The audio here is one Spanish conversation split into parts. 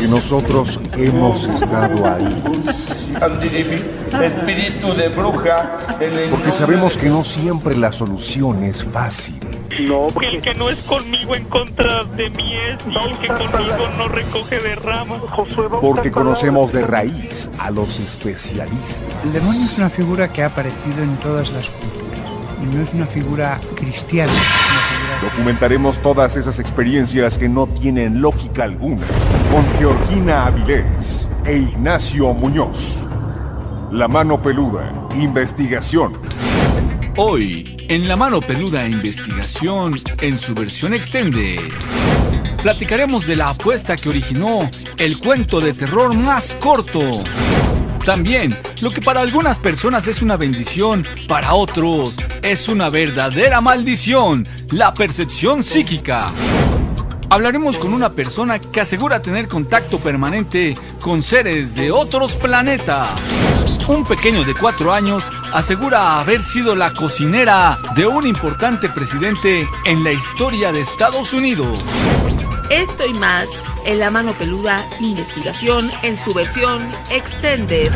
porque nosotros hemos estado ahí. Espíritu de bruja. Porque sabemos que no siempre la solución es fácil. No, El que no es conmigo en contra de mí es, y el que conmigo no recoge de ramas. Josué, vamos Porque a conocemos de raíz a los especialistas. El demonio es una figura que ha aparecido en todas las culturas y no es una figura cristiana, es una figura... Documentaremos todas esas experiencias que no tienen lógica alguna con Georgina Avilés e Ignacio Muñoz. La Mano Peluda, investigación. Hoy, en La Mano Peluda Investigación, en su versión extended, platicaremos de la apuesta que originó el cuento de terror más corto. También, lo que para algunas personas es una bendición, para otros es una verdadera maldición, la percepción psíquica. Hablaremos con una persona que asegura tener contacto permanente con seres de otros planetas. Un pequeño de 4 años asegura haber sido la cocinera de un importante presidente en la historia de Estados Unidos. Esto y más en La Mano Peluda Investigación en su versión extended.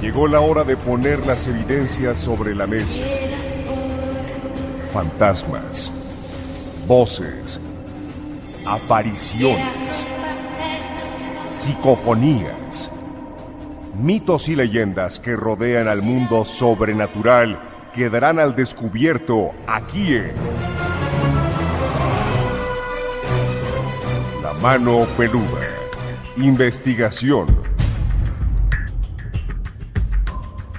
Llegó la hora de poner las evidencias sobre la mesa. Fantasmas, voces, apariciones, psicofonías, mitos y leyendas que rodean al mundo sobrenatural quedarán al descubierto aquí en La Mano Peluda. Investigación.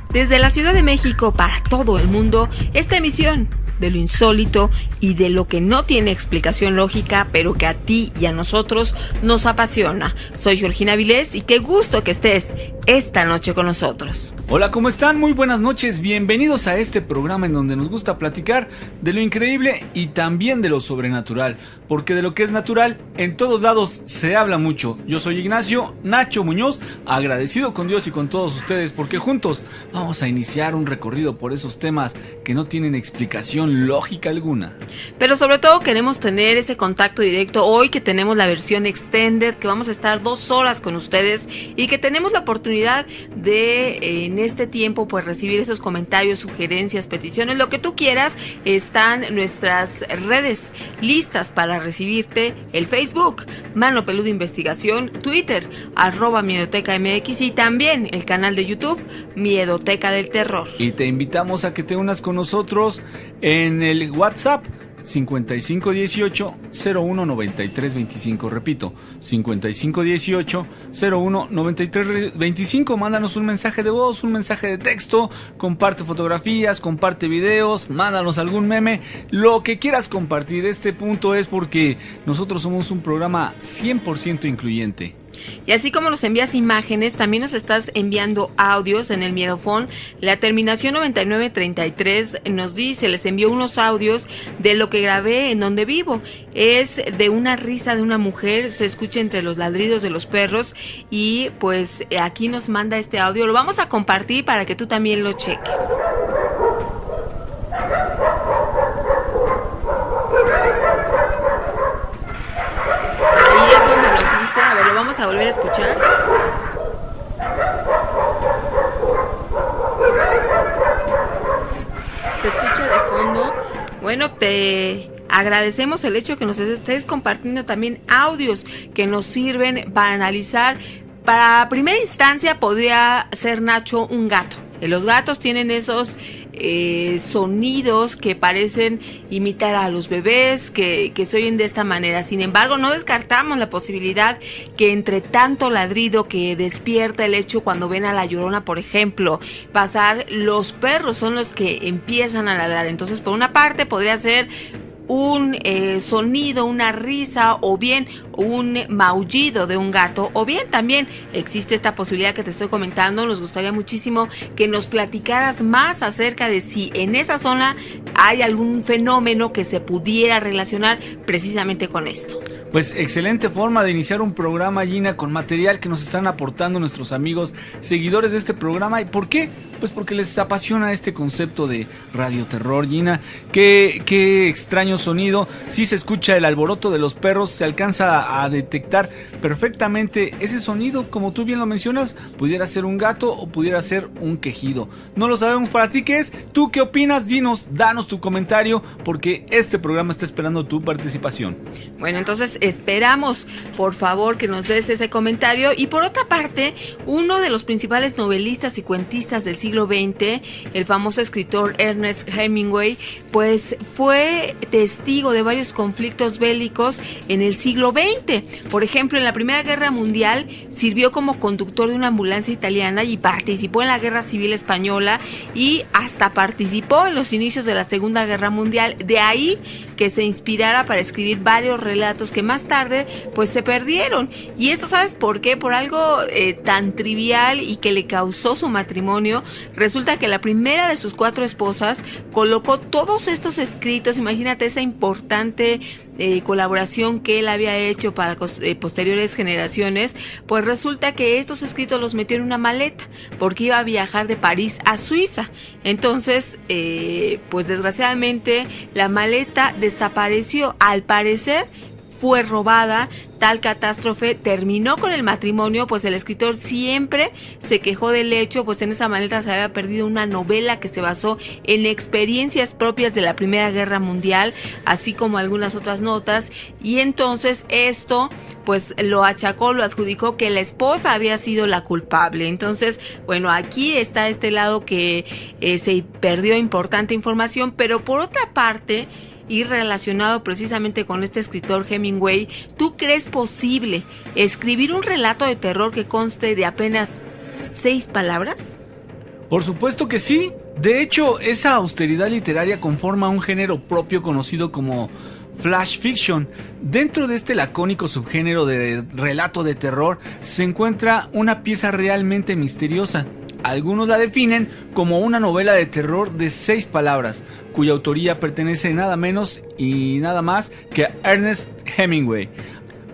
Desde la Ciudad de México para todo el mundo, esta emisión de lo insólito y de lo que no tiene explicación lógica, pero que a ti y a nosotros nos apasiona. Soy Georgina Avilés y qué gusto que estés esta noche con nosotros. Hola, ¿cómo están? Muy buenas noches, bienvenidos a este programa en donde nos gusta platicar de lo increíble y también de lo sobrenatural, porque de lo que es natural en todos lados se habla mucho. Yo soy Ignacio Nacho Muñoz, agradecido con Dios y con todos ustedes porque juntos vamos a iniciar un recorrido por esos temas que no tienen explicación lógica alguna. Pero sobre todo queremos tener ese contacto directo hoy que tenemos la versión extended, que vamos a estar 2 horas con ustedes y que tenemos la oportunidad de en este tiempo pues recibir esos comentarios, sugerencias, peticiones, lo que tú quieras. Están nuestras redes listas para recibirte: el Facebook, Mano Peluda Investigación, Twitter, @MiedotecaMX y también el canal de YouTube, Miedoteca del Terror. Y te invitamos a que te unas con nosotros en el WhatsApp 5518-019325, repito, 5518-019325, mándanos un mensaje de voz, un mensaje de texto, comparte fotografías, comparte videos, mándanos algún meme, lo que quieras compartir. Este punto es porque nosotros somos un programa 100% incluyente. Y así como nos envías imágenes, también nos estás enviando audios en el Miedofón. La terminación 9933 nos dice: les envío unos audios de lo que grabé en donde vivo. Es de una risa de una mujer, se escucha entre los ladridos de los perros y pues aquí nos manda este audio. Lo vamos a compartir para que tú también lo cheques. Vamos a volver a escuchar. Se escucha de fondo. Bueno, te agradecemos el hecho que nos estés compartiendo también audios que nos sirven para analizar. Para primera instancia podría ser, Nacho, un gato. Los gatos tienen esos sonidos que parecen imitar a los bebés, que se oyen de esta manera. Sin embargo, no descartamos la posibilidad que entre tanto ladrido que despierta el hecho cuando ven a la Llorona, por ejemplo, pasar, los perros son los que empiezan a ladrar. Entonces, por una parte podría ser un sonido, una risa, o bien un maullido de un gato, o bien también existe esta posibilidad que te estoy comentando. Nos gustaría muchísimo que nos platicaras más acerca de si en esa zona hay algún fenómeno que se pudiera relacionar precisamente con esto. Pues excelente forma de iniciar un programa, Gina, con material que nos están aportando nuestros amigos seguidores de este programa. ¿Y por qué? Pues porque les apasiona este concepto de radioterror, Gina. Qué extraño sonido. Si se escucha el alboroto de los perros, se alcanza a detectar perfectamente ese sonido. Como tú bien lo mencionas, pudiera ser un gato o pudiera ser un quejido. No lo sabemos para ti qué es. ¿Tú qué opinas? Danos tu comentario, porque este programa está esperando tu participación. Bueno, entonces esperamos, por favor, que nos des ese comentario. Y por otra parte, uno de los principales novelistas y cuentistas del siglo XX, el famoso escritor Ernest Hemingway, pues fue testigo de varios conflictos bélicos en el siglo XX. Por ejemplo, en la Primera Guerra Mundial sirvió como conductor de una ambulancia italiana y participó en la Guerra Civil Española y hasta participó en los inicios de la Segunda Guerra Mundial. De ahí que se inspirara para escribir varios relatos que más tarde pues se perdieron. Y esto, ¿sabes por qué? Por algo tan trivial y que le causó su matrimonio. Resulta que la primera de sus 4 esposas colocó todos estos escritos, imagínate esa importante colaboración que él había hecho para posteriores generaciones, pues resulta que estos escritos los metió en una maleta porque iba a viajar de París a Suiza. Entonces, pues desgraciadamente la maleta desapareció. Al parecer fue robada. Tal catástrofe terminó con el matrimonio, pues el escritor siempre se quejó del hecho, pues en esa maleta se había perdido una novela que se basó en experiencias propias de la Primera Guerra Mundial, así como algunas otras notas, y entonces esto pues lo adjudicó que la esposa había sido la culpable. Entonces, bueno, aquí está este lado que se perdió importante información, pero por otra parte, y relacionado precisamente con este escritor Hemingway, ¿tú crees posible escribir un relato de terror que conste de apenas 6 palabras? Por supuesto que sí. De hecho, esa austeridad literaria conforma un género propio conocido como flash fiction. Dentro de este lacónico subgénero de relato de terror se encuentra una pieza realmente misteriosa. Algunos la definen como una novela de terror de 6 palabras, cuya autoría pertenece nada menos y nada más que a Ernest Hemingway.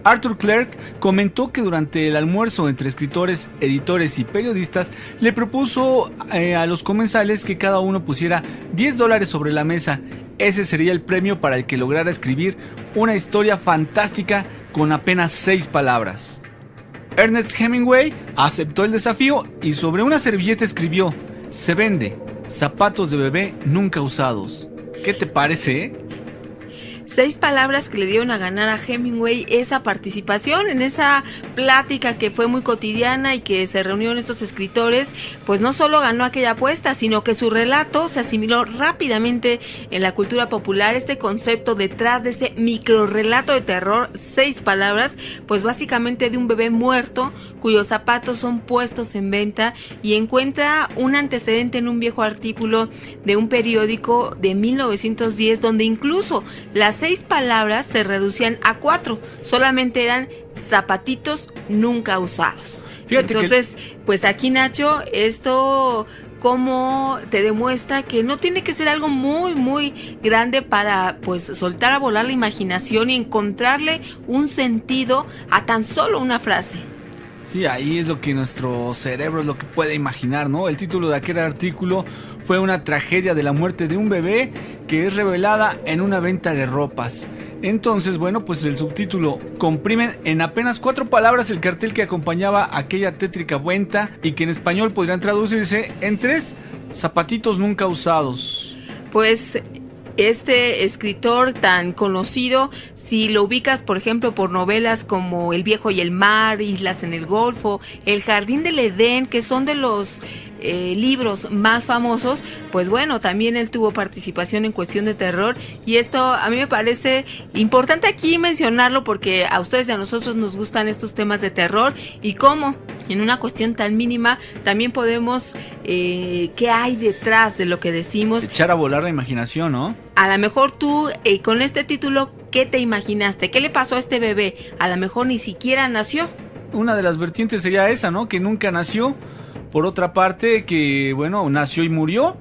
Arthur Clarke comentó que durante el almuerzo entre escritores, editores y periodistas le propuso a los comensales que cada uno pusiera $10 sobre la mesa. Ese sería el premio para el que lograra escribir una historia fantástica con apenas 6 palabras. Ernest Hemingway aceptó el desafío y sobre una servilleta escribió: "Se vende, zapatos de bebé nunca usados". ¿Qué te parece? 6 palabras que le dieron a ganar a Hemingway esa participación en esa plática que fue muy cotidiana y que se reunieron estos escritores. Pues no solo ganó aquella apuesta, sino que su relato se asimiló rápidamente en la cultura popular. Este concepto detrás de ese microrrelato de terror, 6 palabras, pues básicamente de un bebé muerto cuyos zapatos son puestos en venta, y encuentra un antecedente en un viejo artículo de un periódico de 1910 donde incluso las 6 palabras se reducían a 4, solamente eran zapatitos nunca usados. Fíjate. Entonces, pues aquí, Nacho, esto como te demuestra que no tiene que ser algo muy muy grande para pues soltar a volar la imaginación y encontrarle un sentido a tan solo una frase. Sí, ahí es lo que nuestro cerebro es lo que puede imaginar, ¿no? El título de aquel artículo fue una tragedia de la muerte de un bebé que es revelada en una venta de ropas. Entonces, bueno, pues el subtítulo: comprimen en apenas 4 palabras el cartel que acompañaba aquella tétrica venta, y que en español podrían traducirse en 3: zapatitos nunca usados. Pues este escritor tan conocido, si lo ubicas por ejemplo por novelas como El viejo y el mar, Islas en el Golfo, El jardín del Edén, que son de los libros más famosos, pues bueno, también él tuvo participación en cuestión de terror, y esto a mí me parece importante aquí mencionarlo porque a ustedes y a nosotros nos gustan estos temas de terror, y cómo en una cuestión tan mínima también podemos qué hay detrás de lo que decimos. Echar a volar la imaginación, ¿no? A lo mejor tú con este título, ¿qué te imaginaste? ¿Qué le pasó a este bebé? A lo mejor ni siquiera nació. Una de las vertientes sería esa, ¿no? Que nunca nació. Por otra parte, que bueno, nació y murió,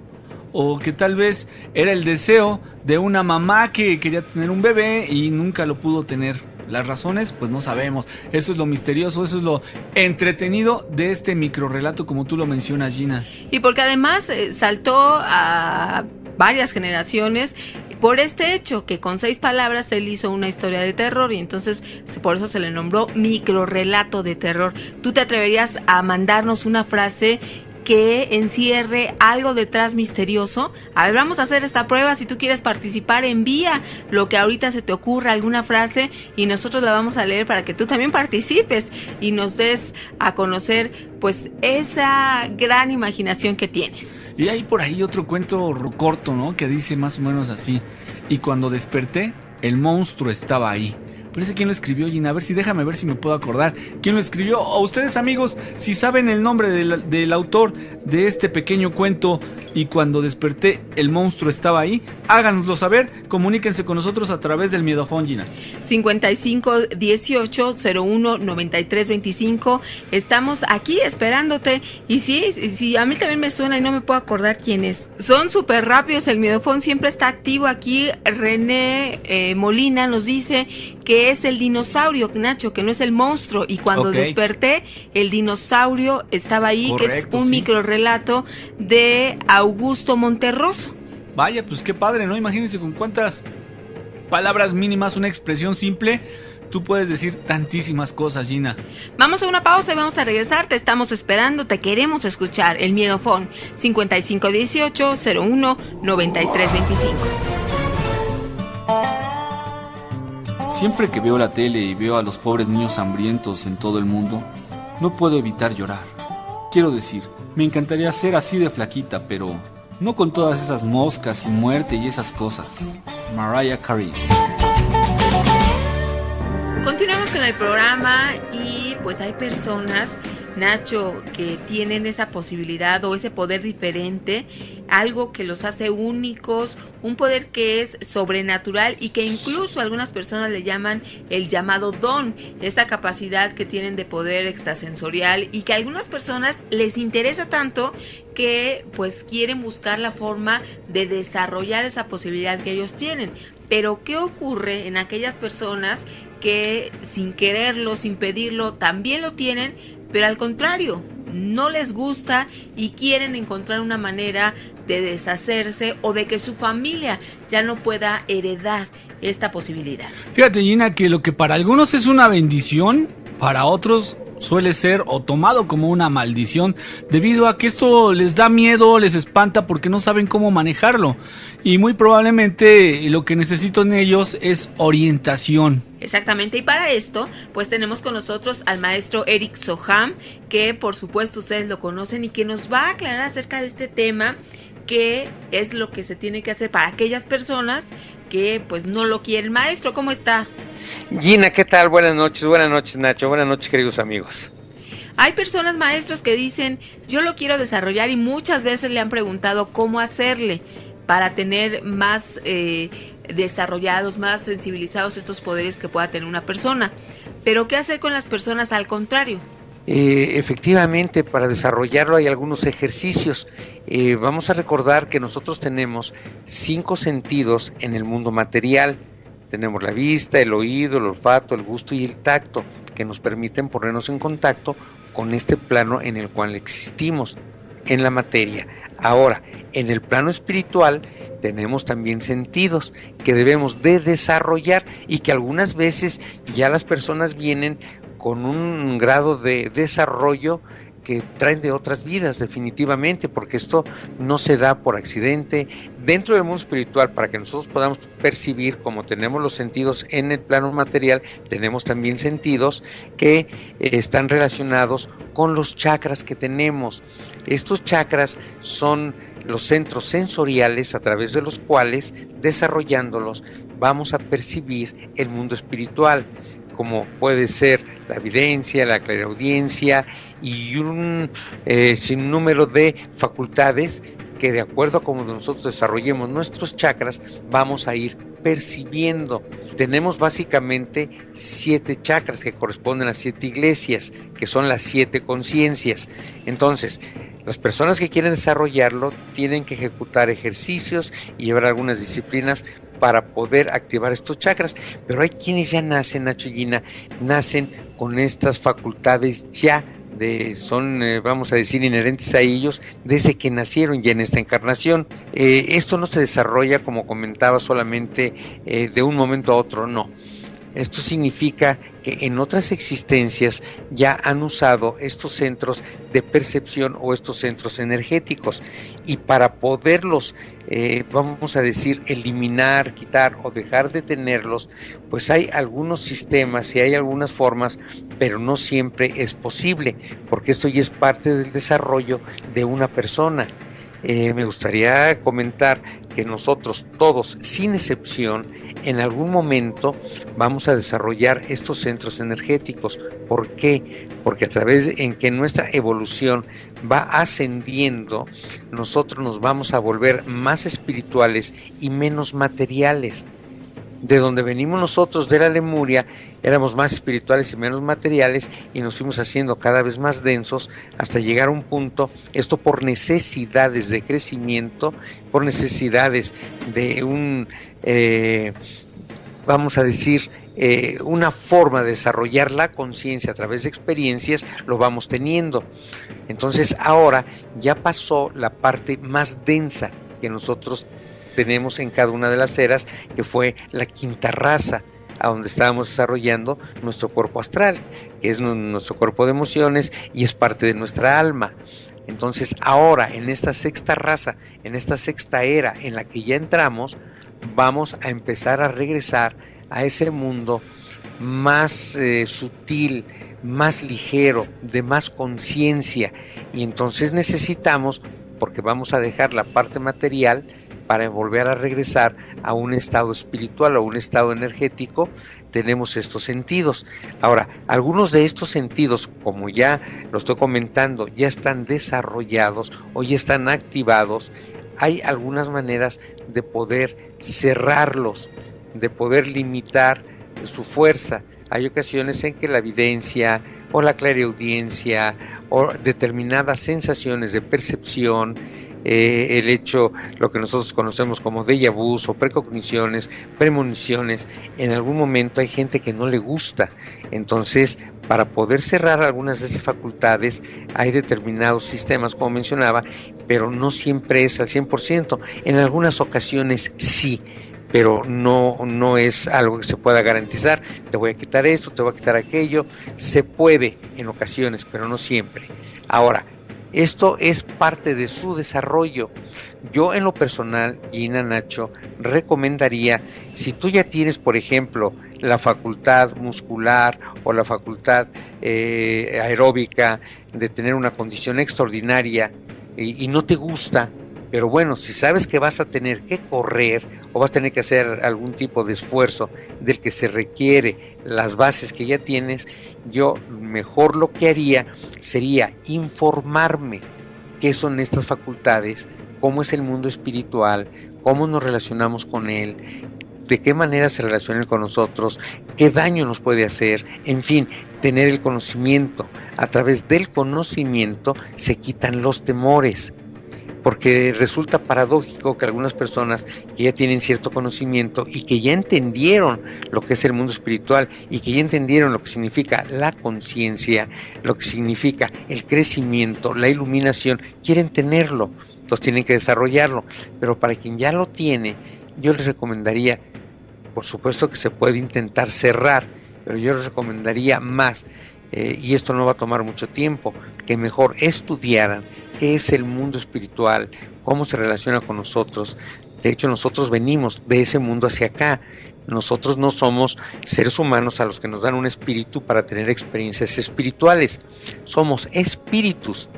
o que tal vez era el deseo de una mamá que quería tener un bebé y nunca lo pudo tener. Las razones, pues no sabemos. Eso es lo misterioso, eso es lo entretenido de este microrrelato, como tú lo mencionas, Gina. Y porque además saltó a varias generaciones por este hecho, que con 6 palabras él hizo una historia de terror y entonces por eso se le nombró microrrelato de terror. ¿Tú te atreverías a mandarnos una frase que encierre algo detrás misterioso? A ver, vamos a hacer esta prueba. Si tú quieres participar, envía lo que ahorita se te ocurra, alguna frase, y nosotros la vamos a leer para que tú también participes y nos des a conocer pues esa gran imaginación que tienes. Y hay por ahí otro cuento corto, ¿no? Que dice más o menos así: y cuando desperté, el monstruo estaba ahí. Pero ese, ¿quién lo escribió, Gina? A ver si, déjame ver si me puedo acordar quién lo escribió. O ustedes, amigos, si saben el nombre del autor de este pequeño cuento, y cuando desperté el monstruo estaba ahí, háganoslo saber, comuníquense con nosotros a través del Miedofón, Gina. 55 18 01 93 25. Estamos aquí esperándote. Y sí, a mí también me suena y no me puedo acordar quién es. Son súper rápidos, el Miedofón siempre está activo aquí. René Molina nos dice que es el dinosaurio, Nacho, que no es el monstruo. Y cuando desperté, el dinosaurio estaba ahí. Correcto, que es un microrrelato de Augusto Monterroso. Vaya, pues qué padre, ¿no? Imagínense con cuántas palabras mínimas, una expresión simple, tú puedes decir tantísimas cosas, Gina. Vamos a una pausa y vamos a regresar. Te estamos esperando, te queremos escuchar. El Miedofón, 5518 01 93 25. Siempre que veo la tele y veo a los pobres niños hambrientos en todo el mundo, no puedo evitar llorar. Quiero decir, me encantaría ser así de flaquita, pero no con todas esas moscas y muerte y esas cosas. Mariah Carey. Continuamos con el programa y pues hay personas, Nacho, que tienen esa posibilidad o ese poder diferente, algo que los hace únicos, un poder que es sobrenatural y que incluso algunas personas le llaman el llamado don, esa capacidad que tienen de poder extrasensorial y que a algunas personas les interesa tanto que pues quieren buscar la forma de desarrollar esa posibilidad que ellos tienen. Pero ¿qué ocurre en aquellas personas que sin quererlo, sin pedirlo, también lo tienen, pero al contrario, no les gusta y quieren encontrar una manera de deshacerse o de que su familia ya no pueda heredar esta posibilidad? Fíjate, Gina, que lo que para algunos es una bendición, para otros suele ser o tomado como una maldición, debido a que esto les da miedo, les espanta porque no saben cómo manejarlo, y muy probablemente lo que necesitan ellos es orientación. Exactamente, y para esto pues tenemos con nosotros al maestro Eric Soham, que por supuesto ustedes lo conocen y que nos va a aclarar acerca de este tema, qué es lo que se tiene que hacer para aquellas personas que pues no lo quieren. Maestro, ¿cómo está? Gina, ¿qué tal? Buenas noches, Nacho, buenas noches, queridos amigos. Hay personas, maestros, que dicen, yo lo quiero desarrollar, y muchas veces le han preguntado cómo hacerle para tener más desarrollados, más sensibilizados estos poderes que pueda tener una persona. Pero ¿qué hacer con las personas al contrario? Efectivamente, para desarrollarlo hay algunos ejercicios. Vamos a recordar que nosotros tenemos 5 sentidos en el mundo material. Tenemos la vista, el oído, el olfato, el gusto y el tacto, que nos permiten ponernos en contacto con este plano en el cual existimos, en la materia. Ahora, en el plano espiritual tenemos también sentidos que debemos de desarrollar y que algunas veces ya las personas vienen con un grado de desarrollo que traen de otras vidas, definitivamente, porque esto no se da por accidente. Dentro del mundo espiritual, para que nosotros podamos percibir, como tenemos los sentidos en el plano material, tenemos también sentidos que están relacionados con los chakras que tenemos. Estos chakras son los centros sensoriales a través de los cuales, desarrollándolos, vamos a percibir el mundo espiritual, como puede ser la evidencia, la clariaudiencia y un sinnúmero de facultades que, de acuerdo a cómo nosotros desarrollemos nuestros chakras, vamos a ir percibiendo. Tenemos básicamente 7 chakras que corresponden a 7 iglesias, que son las 7 conciencias. Entonces, las personas que quieren desarrollarlo tienen que ejecutar ejercicios y llevar algunas disciplinas para poder activar estos chakras, pero hay quienes ya nacen, Nacho y Gina, nacen con estas facultades ya son, vamos a decir, inherentes a ellos desde que nacieron ya en esta encarnación. Esto no se desarrolla, como comentaba, solamente de un momento a otro, no. Esto significa que en otras existencias ya han usado estos centros de percepción o estos centros energéticos, y para poderlos, vamos a decir, eliminar, quitar o dejar de tenerlos, pues hay algunos sistemas y hay algunas formas, pero no siempre es posible, porque esto ya es parte del desarrollo de una persona. Me gustaría comentar que nosotros todos, sin excepción, en algún momento vamos a desarrollar estos centros energéticos. ¿Por qué? Porque a través en que nuestra evolución va ascendiendo, nosotros nos vamos a volver más espirituales y menos materiales. De donde venimos nosotros, de la Lemuria, éramos más espirituales y menos materiales, y nos fuimos haciendo cada vez más densos hasta llegar a un punto, esto por necesidades de crecimiento, por necesidades de vamos a decir, una forma de desarrollar la conciencia a través de experiencias, lo vamos teniendo. Entonces ahora ya pasó la parte más densa que nosotros tenemos en cada una de las eras, que fue la quinta raza, a donde estábamos desarrollando nuestro cuerpo astral, que es nuestro cuerpo de emociones y es parte de nuestra alma. Entonces ahora, en esta sexta raza, en esta sexta era en la que ya entramos, vamos a empezar a regresar a ese mundo más sutil, más ligero, de más conciencia, y entonces necesitamos, porque vamos a dejar la parte material para volver a regresar a un estado espiritual o un estado energético, tenemos estos sentidos. Ahora, algunos de estos sentidos, como ya lo estoy comentando, ya están desarrollados o ya están activados. Hay algunas maneras de poder cerrarlos, de poder limitar su fuerza. Hay ocasiones en que la evidencia o la clariaudiencia o determinadas sensaciones de percepción, el hecho, lo que nosotros conocemos como déjà vus o precogniciones, premoniciones, en algún momento hay gente que no le gusta. Entonces, para poder cerrar algunas de esas facultades, hay determinados sistemas, como mencionaba, pero no siempre es al 100%. En algunas ocasiones sí, pero no es algo que se pueda garantizar. Te voy a quitar esto, te voy a quitar aquello. Se puede en ocasiones, pero no siempre. Ahora, esto es parte de su desarrollo. Yo en lo personal, Gina, Nacho, recomendaría, si tú ya tienes, por ejemplo, la facultad muscular o la facultad aeróbica de tener una condición extraordinaria y no te gusta, pero bueno, si sabes que vas a tener que correr o vas a tener que hacer algún tipo de esfuerzo del que se requiere las bases que ya tienes, yo mejor lo que haría sería informarme qué son estas facultades, cómo es el mundo espiritual, cómo nos relacionamos con él, de qué manera se relaciona con nosotros, qué daño nos puede hacer, en fin, tener el conocimiento. A través del conocimiento se quitan los temores, porque resulta paradójico que algunas personas que ya tienen cierto conocimiento y que ya entendieron lo que es el mundo espiritual y que ya entendieron lo que significa la conciencia, lo que significa el crecimiento, la iluminación, quieren tenerlo, entonces tienen que desarrollarlo. Pero para quien ya lo tiene, yo les recomendaría, por supuesto que se puede intentar cerrar, pero yo les recomendaría más, y esto no va a tomar mucho tiempo, que mejor estudiaran qué es el mundo espiritual, cómo se relaciona con nosotros. De hecho, nosotros venimos de ese mundo hacia acá. Nosotros no somos seres humanos a los que nos dan un espíritu para tener experiencias espirituales. Somos espíritus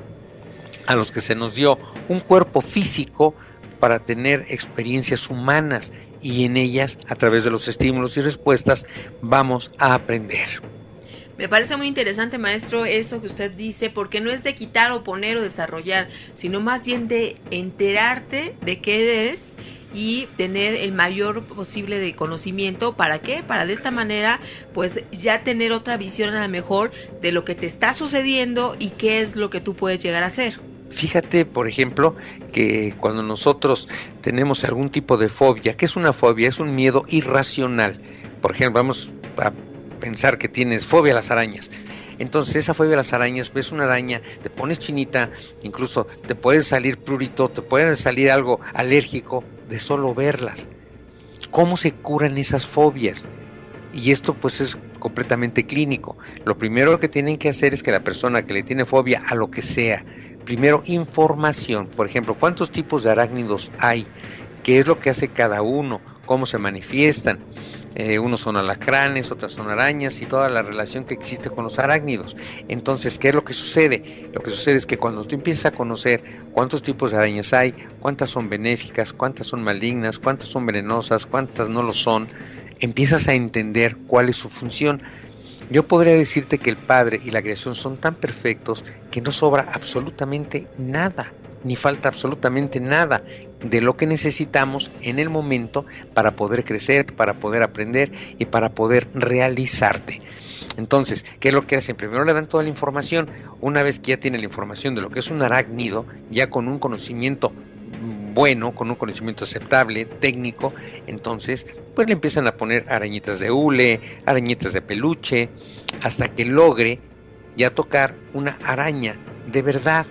a los que se nos dio un cuerpo físico para tener experiencias humanas, y en ellas, a través de los estímulos y respuestas, vamos a aprender. Me parece muy interesante, maestro, eso que usted dice, porque no es de quitar o poner o desarrollar, sino más bien de enterarte de qué es y tener el mayor posible de conocimiento. ¿Para qué? Para de esta manera, pues ya tener otra visión a lo mejor de lo que te está sucediendo y qué es lo que tú puedes llegar a hacer. Fíjate, por ejemplo, que cuando nosotros tenemos algún tipo de fobia, ¿qué es una fobia? Es un miedo irracional. Por ejemplo, vamos a pensar que tienes fobia a las arañas. Entonces esa fobia a las arañas, ves una araña, te pones chinita, incluso te puede salir prurito, te puede salir algo alérgico de solo verlas. ¿Cómo se curan esas fobias? Y esto pues es completamente clínico. Lo primero que tienen que hacer es que la persona que le tiene fobia a lo que sea, primero información, por ejemplo, ¿cuántos tipos de arácnidos hay? ¿Qué es lo que hace cada uno? ¿Cómo se manifiestan? Unos son alacranes, otras son arañas y toda la relación que existe con los arácnidos. Entonces, ¿qué es lo que sucede? Lo que sucede es que cuando tú empiezas a conocer cuántos tipos de arañas hay, cuántas son benéficas, cuántas son malignas, cuántas son venenosas, cuántas no lo son, empiezas a entender cuál es su función. Yo podría decirte que el Padre y la creación son tan perfectos que no sobra absolutamente nada, ni falta absolutamente nada de lo que necesitamos en el momento para poder crecer, para poder aprender y para poder realizarte. Entonces, ¿qué es lo que hacen? Primero le dan toda la información. Una vez que ya tiene la información de lo que es un arácnido, ya con un conocimiento bueno, con un conocimiento aceptable, técnico, entonces pues le empiezan a poner arañitas de hule, arañitas de peluche, hasta que logre ya tocar una araña de verdad,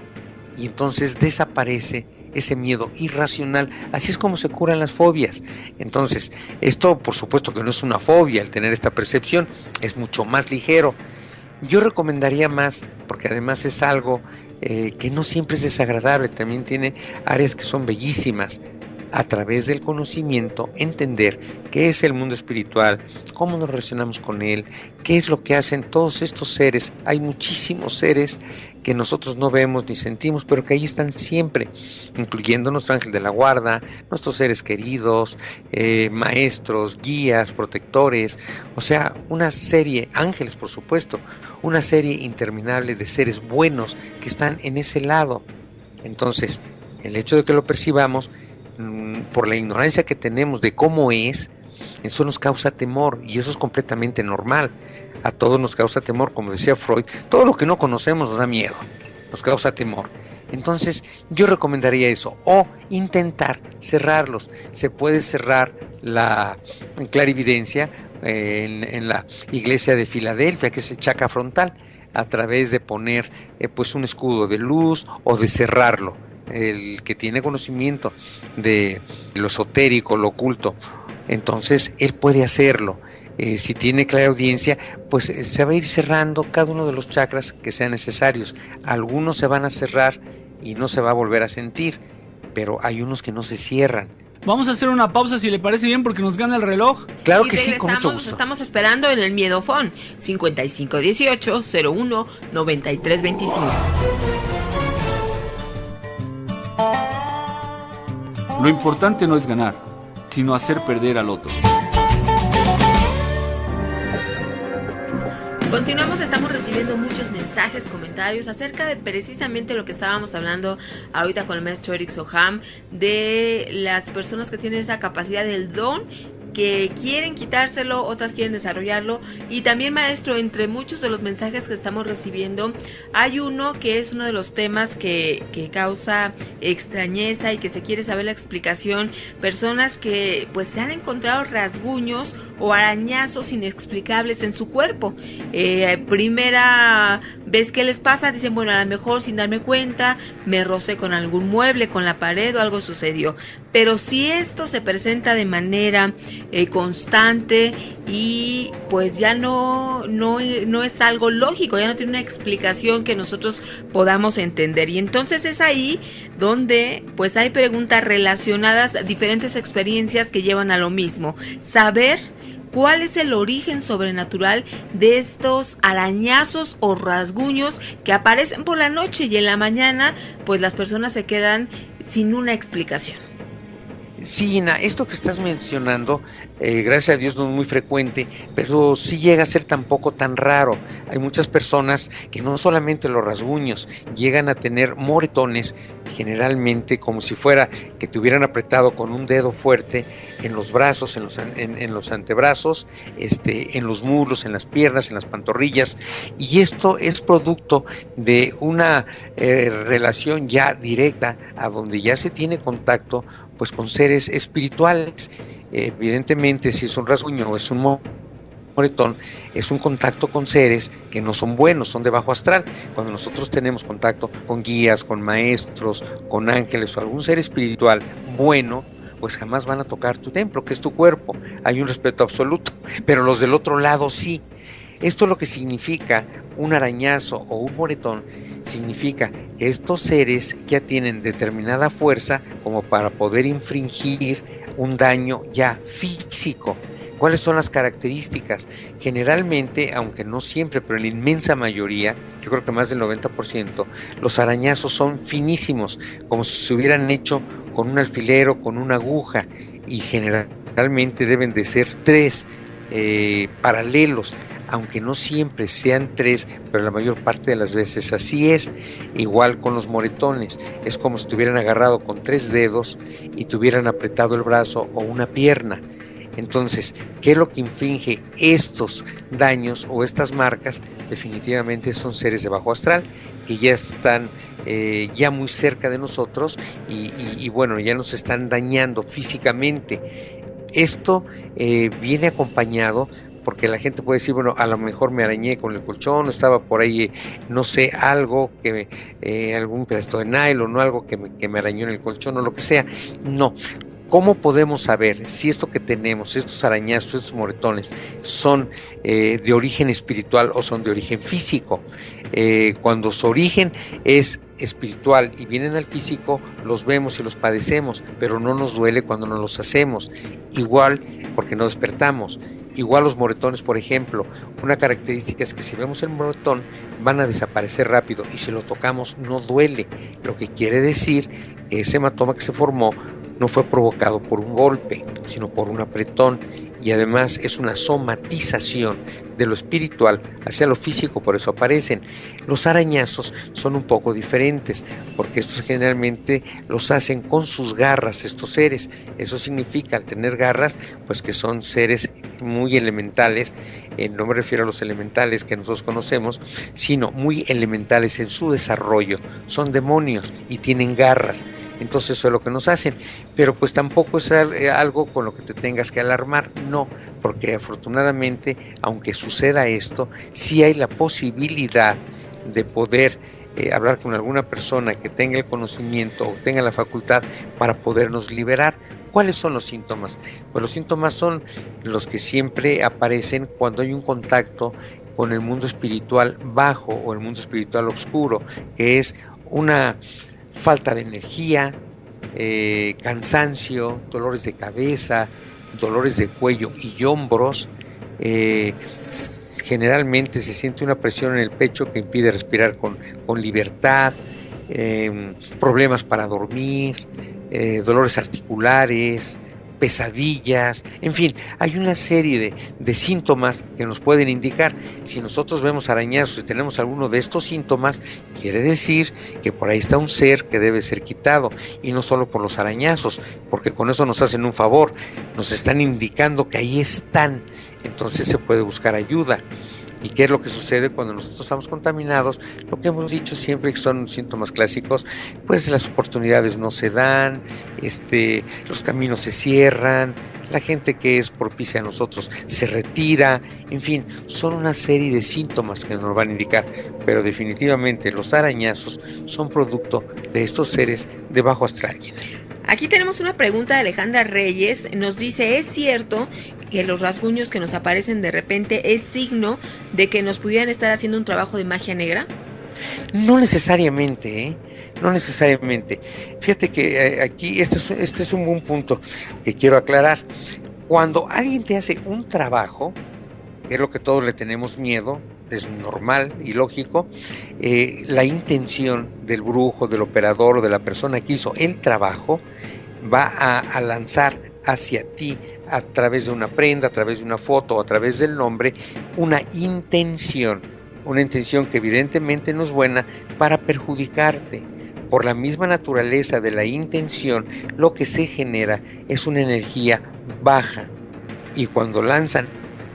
y entonces desaparece ese miedo irracional. Así es como se curan las fobias. Entonces, esto por supuesto que no es una fobia, el tener esta percepción es mucho más ligero. Yo recomendaría más, porque además es algo que no siempre es desagradable, también tiene áreas que son bellísimas. A través del conocimiento, entender qué es el mundo espiritual, cómo nos relacionamos con él, qué es lo que hacen todos estos seres. Hay muchísimos seres que nosotros no vemos ni sentimos, pero que ahí están siempre, incluyendo nuestro ángel de la guarda, nuestros seres queridos, maestros, guías, protectores, o sea, una serie, ángeles por supuesto, una serie interminable de seres buenos que están en ese lado. Entonces, el hecho de que lo percibamos, por la ignorancia que tenemos de cómo es, eso nos causa temor, y eso es completamente normal. A todos nos causa temor, como decía Freud, todo lo que no conocemos nos da miedo, nos causa temor. Entonces yo recomendaría eso, o intentar cerrarlos. Se puede cerrar la clarividencia en la iglesia de Filadelfia, que es el chakra frontal, a través de poner pues un escudo de luz o de cerrarlo. El que tiene conocimiento de lo esotérico, lo oculto, entonces él puede hacerlo. Si tiene claraudiencia, pues se va a ir cerrando cada uno de los chakras que sean necesarios. Algunos se van a cerrar y no se va a volver a sentir, pero hay unos que no se cierran. Vamos a hacer una pausa si le parece bien, porque nos gana el reloj. Claro que sí, con mucho gusto. Nos estamos esperando en el Miedofón 5518-01-9325. Lo importante no es ganar, sino hacer perder al otro. Continuamos, estamos recibiendo muchos mensajes, comentarios acerca de precisamente lo que estábamos hablando ahorita con el maestro Eric Soham, de las personas que tienen esa capacidad del don, que quieren quitárselo, otras quieren desarrollarlo. Y también, maestro, entre muchos de los mensajes que estamos recibiendo, hay uno que es uno de los temas que causa extrañeza y que se quiere saber la explicación. Personas que pues se han encontrado rasguños o arañazos inexplicables en su cuerpo. Primera vez que les pasa, dicen, bueno, a lo mejor sin darme cuenta me rocé con algún mueble, con la pared, o algo sucedió. Pero si esto se presenta de manera constante y pues ya no es algo lógico, ya no tiene una explicación que nosotros podamos entender, y entonces es ahí donde pues hay preguntas relacionadas a diferentes experiencias que llevan a lo mismo: saber cuál es el origen sobrenatural de estos arañazos o rasguños que aparecen por la noche y en la mañana pues las personas se quedan sin una explicación. Sí, Ina, esto que estás mencionando, gracias a Dios no es muy frecuente, pero sí llega a ser tampoco tan raro. Hay muchas personas que no solamente los rasguños, llegan a tener moretones, generalmente como si fuera que te hubieran apretado con un dedo fuerte en los brazos, en los antebrazos, en los muslos, en las piernas, en las pantorrillas, y esto es producto de una relación ya directa a donde ya se tiene contacto pues con seres espirituales. Evidentemente, si es un rasguño o es un moretón, es un contacto con seres que no son buenos, son de bajo astral. Cuando nosotros tenemos contacto con guías, con maestros, con ángeles o algún ser espiritual bueno, pues jamás van a tocar tu templo, que es tu cuerpo. Hay un respeto absoluto, pero los del otro lado sí. Esto lo que significa un arañazo o un moretón, significa que estos seres ya tienen determinada fuerza como para poder infringir un daño ya físico. ¿Cuáles son las características? Generalmente, aunque no siempre, pero en la inmensa mayoría, yo creo que más del 90%, los arañazos son finísimos, como si se hubieran hecho con un alfiler o con una aguja, y generalmente deben de ser 3 paralelos, aunque no siempre sean 3, pero la mayor parte de las veces así es. Igual con los moretones, es como si te hubieran agarrado con 3 dedos y te hubieran apretado el brazo o una pierna. Entonces, ¿qué es lo que infringe estos daños o estas marcas? Definitivamente son seres de bajo astral que ya están ya muy cerca de nosotros y bueno, ya nos están dañando físicamente. Esto viene acompañado porque la gente puede decir, bueno, a lo mejor me arañé con el colchón, estaba por ahí, no sé, algo que algún pedazo de nylon o algo que me arañó en el colchón o lo que sea. No. ¿Cómo podemos saber si esto que tenemos, estos arañazos, estos moretones, son de origen espiritual o son de origen físico? Cuando su origen es espiritual y vienen al físico, los vemos y los padecemos, pero no nos duele cuando no los hacemos. Igual porque no despertamos. Igual los moretones, por ejemplo, una característica es que si vemos el moretón van a desaparecer rápido y si lo tocamos no duele, lo que quiere decir que ese hematoma que se formó no fue provocado por un golpe, sino por un apretón, y además es una somatización de lo espiritual hacia lo físico, por eso aparecen. Los arañazos son un poco diferentes, porque estos generalmente los hacen con sus garras estos seres. Eso significa, al tener garras, pues que son seres muy elementales, no me refiero a los elementales que nosotros conocemos, sino muy elementales en su desarrollo. Son demonios y tienen garras. Entonces eso es lo que nos hacen, pero pues tampoco es algo con lo que te tengas que alarmar, no, porque afortunadamente, aunque suceda esto, sí hay la posibilidad de poder hablar con alguna persona que tenga el conocimiento o tenga la facultad para podernos liberar. ¿Cuáles son los síntomas? Pues los síntomas son los que siempre aparecen cuando hay un contacto con el mundo espiritual bajo o el mundo espiritual oscuro, que es una falta de energía, cansancio, dolores de cabeza, dolores de cuello y hombros. Generalmente se siente una presión en el pecho que impide respirar con libertad, problemas para dormir, dolores articulares, pesadillas, en fin, hay una serie de síntomas que nos pueden indicar. Si nosotros vemos arañazos y tenemos alguno de estos síntomas, quiere decir que por ahí está un ser que debe ser quitado, y no solo por los arañazos, porque con eso nos hacen un favor, nos están indicando que ahí están, entonces se puede buscar ayuda. ¿Y qué es lo que sucede cuando nosotros estamos contaminados? Lo que hemos dicho siempre, que son síntomas clásicos, pues las oportunidades no se dan, los caminos se cierran, la gente que es propicia a nosotros se retira, en fin, son una serie de síntomas que nos van a indicar, pero definitivamente los arañazos son producto de estos seres de bajo astral. Aquí tenemos una pregunta de Alejandra Reyes, nos dice, ¿es cierto que los rasguños que nos aparecen de repente es signo de que nos pudieran estar haciendo un trabajo de magia negra? No necesariamente, no necesariamente. Fíjate que aquí este es un buen punto que quiero aclarar. Cuando alguien te hace un trabajo, que es lo que todos le tenemos miedo, es normal y lógico, la intención del brujo, del operador o de la persona que hizo el trabajo va a lanzar hacia ti a través de una prenda, a través de una foto o a través del nombre, una intención que evidentemente no es buena para perjudicarte. Por la misma naturaleza de la intención, lo que se genera es una energía baja, y cuando lanzan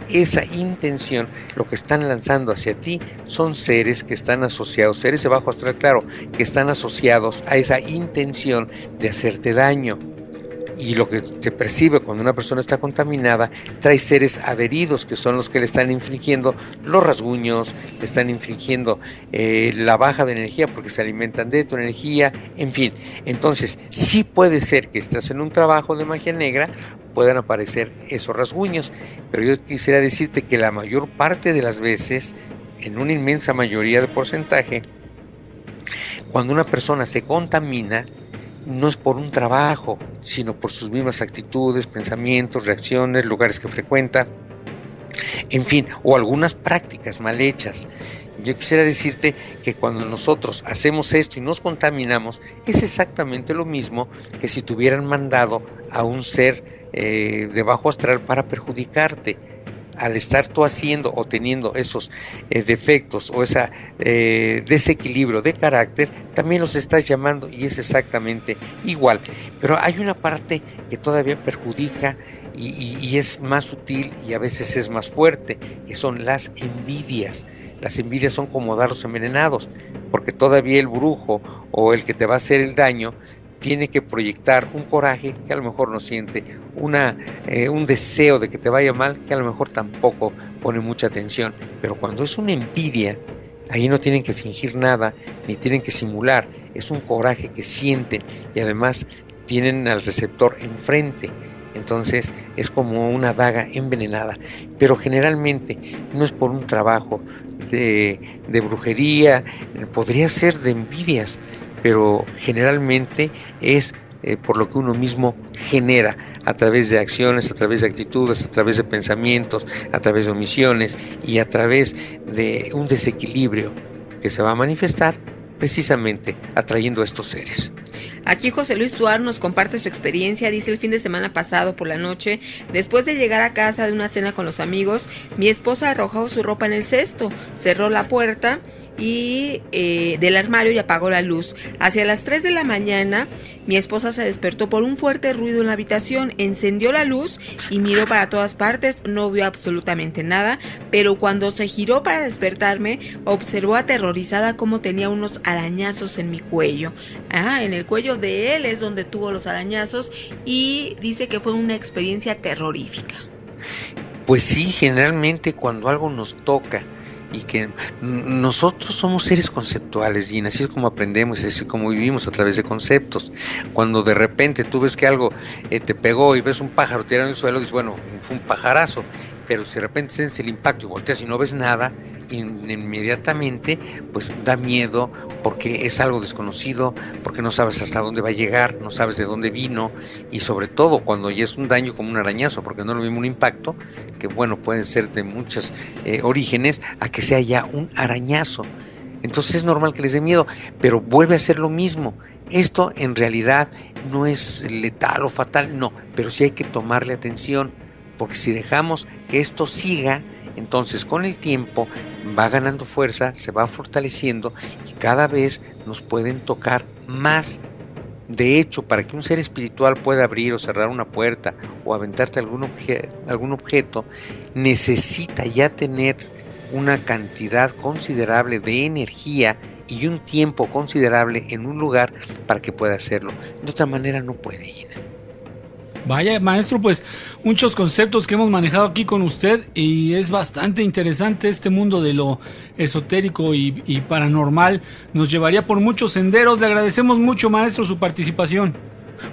esa intención, lo que están lanzando hacia ti son seres que están asociados, seres de bajo astral, claro, que están asociados a esa intención de hacerte daño. Y lo que se percibe cuando una persona está contaminada, trae seres adheridos que son los que le están infligiendo los rasguños, le están infligiendo la baja de energía porque se alimentan de tu energía, en fin. Entonces, sí puede ser que estás en un trabajo de magia negra, puedan aparecer esos rasguños, pero yo quisiera decirte que la mayor parte de las veces, en una inmensa mayoría de porcentaje, cuando una persona se contamina, no es por un trabajo, sino por sus mismas actitudes, pensamientos, reacciones, lugares que frecuenta, en fin, o algunas prácticas mal hechas. Yo quisiera decirte que cuando nosotros hacemos esto y nos contaminamos, es exactamente lo mismo que si te hubieran mandado a un ser de bajo astral para perjudicarte. Al estar tú haciendo o teniendo esos defectos o ese desequilibrio de carácter, también los estás llamando y es exactamente igual. Pero hay una parte que todavía perjudica y es más sutil y a veces es más fuerte, que son las envidias. Las envidias son como dardos envenenados, porque todavía el brujo o el que te va a hacer el daño tiene que proyectar un coraje que a lo mejor no siente, un deseo de que te vaya mal que a lo mejor tampoco pone mucha atención. Pero cuando es una envidia, ahí no tienen que fingir nada, ni tienen que simular, es un coraje que sienten y además tienen al receptor enfrente. Entonces es como una daga envenenada, pero generalmente no es por un trabajo de brujería, podría ser de envidias, pero generalmente es por lo que uno mismo genera a través de acciones, a través de actitudes, a través de pensamientos, a través de omisiones y a través de un desequilibrio que se va a manifestar precisamente atrayendo a estos seres. Aquí José Luis Suárez nos comparte su experiencia. Dice: el fin de semana pasado por la noche, después de llegar a casa de una cena con los amigos, mi esposa arrojó su ropa en el cesto, cerró la puerta y del armario y apagó la luz. Hacia las 3 de la mañana mi esposa se despertó por un fuerte ruido en la habitación, encendió la luz y miró para todas partes, no vio absolutamente nada, pero cuando se giró para despertarme, observó aterrorizada cómo tenía unos arañazos en mi cuello. En el cuello de él es donde tuvo los arañazos y dice que fue una experiencia terrorífica. Pues sí, generalmente cuando algo nos toca y que nosotros somos seres conceptuales, y así es como aprendemos, así es como vivimos, a través de conceptos. Cuando de repente tú ves que algo te pegó y ves un pájaro tirado en el suelo, dices, bueno, fue un pajarazo, pero si de repente sientes el impacto y volteas y no ves nada, inmediatamente pues da miedo, porque es algo desconocido, porque no sabes hasta dónde va a llegar, no sabes de dónde vino, y sobre todo cuando ya es un daño como un arañazo, porque no es lo mismo un impacto, que bueno, puede ser de muchos orígenes, a que sea ya un arañazo. Entonces es normal que les dé miedo, pero vuelve a ser lo mismo. Esto en realidad no es letal o fatal, no, pero sí hay que tomarle atención, porque si dejamos que esto siga, entonces con el tiempo va ganando fuerza, se va fortaleciendo y cada vez nos pueden tocar más. De hecho, para que un ser espiritual pueda abrir o cerrar una puerta o aventarte algún objeto, necesita ya tener una cantidad considerable de energía y un tiempo considerable en un lugar para que pueda hacerlo. De otra manera no puede ir. Vaya, maestro, pues muchos conceptos que hemos manejado aquí con usted y es bastante interesante este mundo de lo esotérico y paranormal. Nos llevaría por muchos senderos. Le agradecemos mucho, maestro, su participación.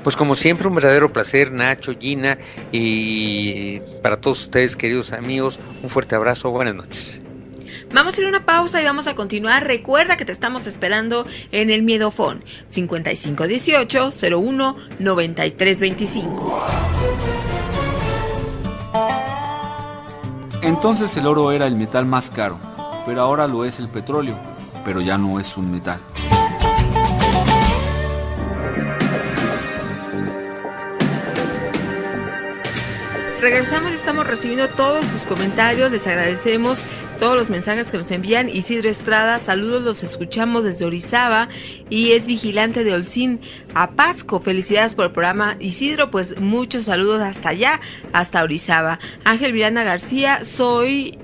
Pues como siempre, un verdadero placer, Nacho, Gina, y para todos ustedes, queridos amigos, un fuerte abrazo, buenas noches. Vamos a ir a una pausa y vamos a continuar. Recuerda que te estamos esperando en el Miedofón 5518-01-9325. Entonces el oro era el metal más caro, pero ahora lo es el petróleo, pero ya no es un metal. regresamos y estamos recibiendo todos sus comentarios. Les agradecemos todos los mensajes que nos envían. Isidro Estrada, saludos, los escuchamos desde Orizaba y es vigilante de Holcín a Pasco. Felicidades por el programa, Isidro, pues muchos saludos hasta allá, hasta Orizaba. Ángel Miranda García, soy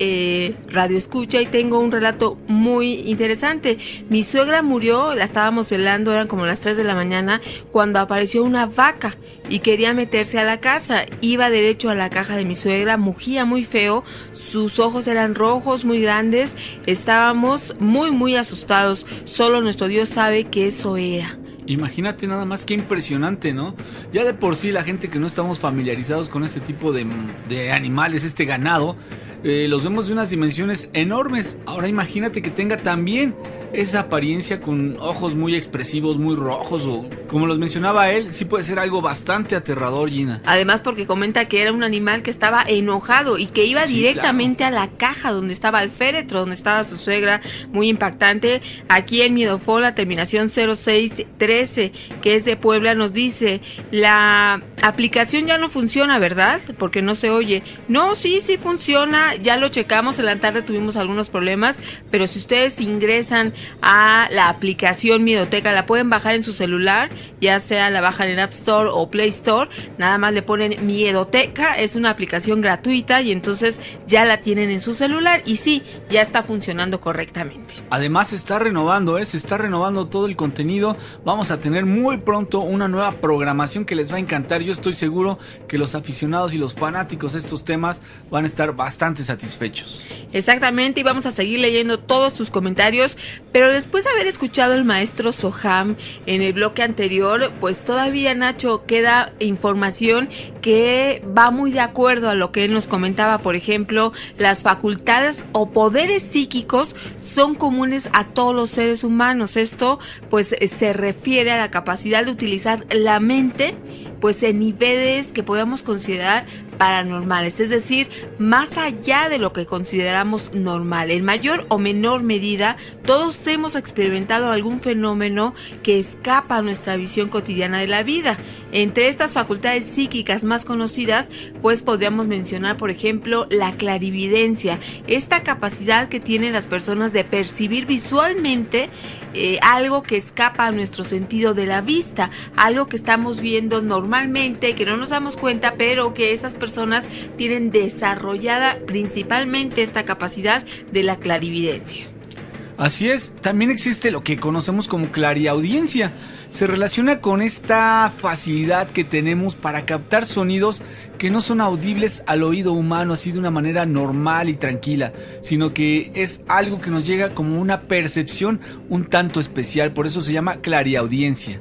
radio escucha y tengo un relato muy interesante. Mi suegra murió, la estábamos velando, eran como las 3 de la mañana, cuando apareció una vaca y quería meterse a la casa. Iba derecho a la caja de mi suegra, mugía muy feo, sus ojos eran rojos, muy grandes, estábamos muy asustados, solo nuestro Dios sabe que eso era. Imagínate nada más, qué impresionante, ¿no? Ya de por sí la gente que no estamos familiarizados con este tipo de animales, este ganado, los vemos de unas dimensiones enormes. Ahora imagínate que tenga también esa apariencia con ojos muy expresivos, muy rojos, o como los mencionaba él, sí puede ser algo bastante aterrador, Gina. Además porque comenta que era un animal que estaba enojado y que iba directamente a la caja donde estaba el féretro, donde estaba su suegra, muy impactante. Aquí en Miedofol, la terminación 0613, que es de Puebla, nos dice, la aplicación ya no funciona, ¿verdad? Porque no se oye. No, sí funciona, ya lo checamos, en la tarde tuvimos algunos problemas, pero si ustedes ingresan a la aplicación Miedoteca, la pueden bajar en su celular, ya sea la bajan en App Store o Play Store, nada más le ponen Miedoteca, es una aplicación gratuita y entonces ya la tienen en su celular y sí, ya está funcionando correctamente. Además se está renovando todo el contenido, vamos a tener muy pronto una nueva programación que les va a encantar. Yo estoy seguro que los aficionados y los fanáticos de estos temas van a estar bastante satisfechos. Exactamente, y vamos a seguir leyendo todos sus comentarios, pero después de haber escuchado al maestro Soham en el bloque anterior, pues todavía, Nacho, queda información que va muy de acuerdo a lo que él nos comentaba. Por ejemplo, las facultades o poderes psíquicos son comunes a todos los seres humanos. Esto pues se refiere a la capacidad de utilizar la mente pues en niveles que podemos considerar paranormales, es decir, más allá de lo que consideramos normal. En mayor o menor medida, todos hemos experimentado algún fenómeno que escapa a nuestra visión cotidiana de la vida. Entre estas facultades psíquicas más conocidas, pues podríamos mencionar, por ejemplo, la clarividencia, esta capacidad que tienen las personas de percibir visualmente algo que escapa a nuestro sentido de la vista, algo que estamos viendo normalmente, que no nos damos cuenta, pero que esas personas tienen desarrollada principalmente esta capacidad de la clarividencia. Así es, también existe lo que conocemos como clariaudiencia. Se relaciona con esta facilidad que tenemos para captar sonidos que no son audibles al oído humano así de una manera normal y tranquila, sino que es algo que nos llega como una percepción un tanto especial, por eso se llama clariaudiencia.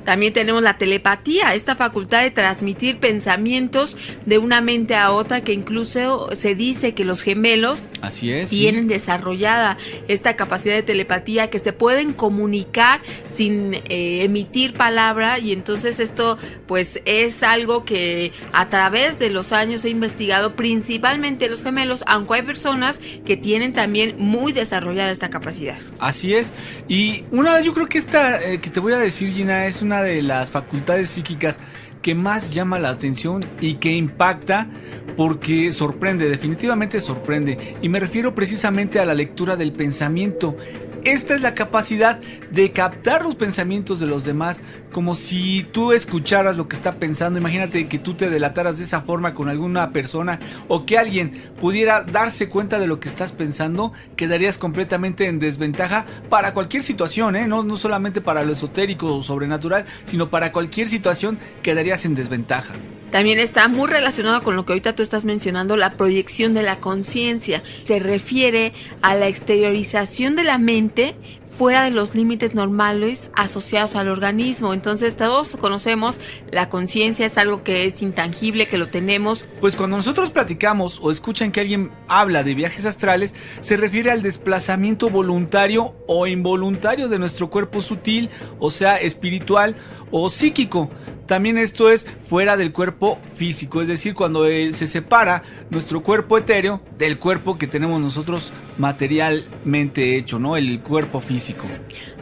También tenemos la telepatía, esta facultad de transmitir pensamientos de una mente a otra, que incluso se dice que los gemelos así es, tienen desarrollada esta capacidad de telepatía, que se pueden comunicar sin emitir palabra, y entonces esto pues es algo que a través de los años he investigado, principalmente los gemelos, aunque hay personas que tienen también muy desarrollada esta capacidad. Así es, y yo creo que esta que te voy a decir, Gina, es una de las facultades psíquicas que más llama la atención y que impacta porque sorprende, definitivamente sorprende, y me refiero precisamente a la lectura del pensamiento. Esta es la capacidad de captar los pensamientos de los demás, como si tú escucharas lo que está pensando. Imagínate que tú te delataras de esa forma con alguna persona, o que alguien pudiera darse cuenta de lo que estás pensando. Quedarías completamente en desventaja para cualquier situación, no solamente para lo esotérico o sobrenatural, sino para cualquier situación quedarías en desventaja. También está muy relacionado con lo que ahorita tú estás mencionando, la proyección de la conciencia. Se refiere a la exteriorización de la mente fuera de los límites normales asociados al organismo. Entonces todos conocemos la conciencia, es algo que es intangible, que lo tenemos. Pues cuando nosotros platicamos o escuchan que alguien habla de viajes astrales, se refiere al desplazamiento voluntario o involuntario de nuestro cuerpo sutil, o sea, espiritual o psíquico. También esto es fuera del cuerpo físico, es decir, cuando se separa nuestro cuerpo etéreo del cuerpo que tenemos nosotros materialmente hecho, ¿no? El cuerpo físico.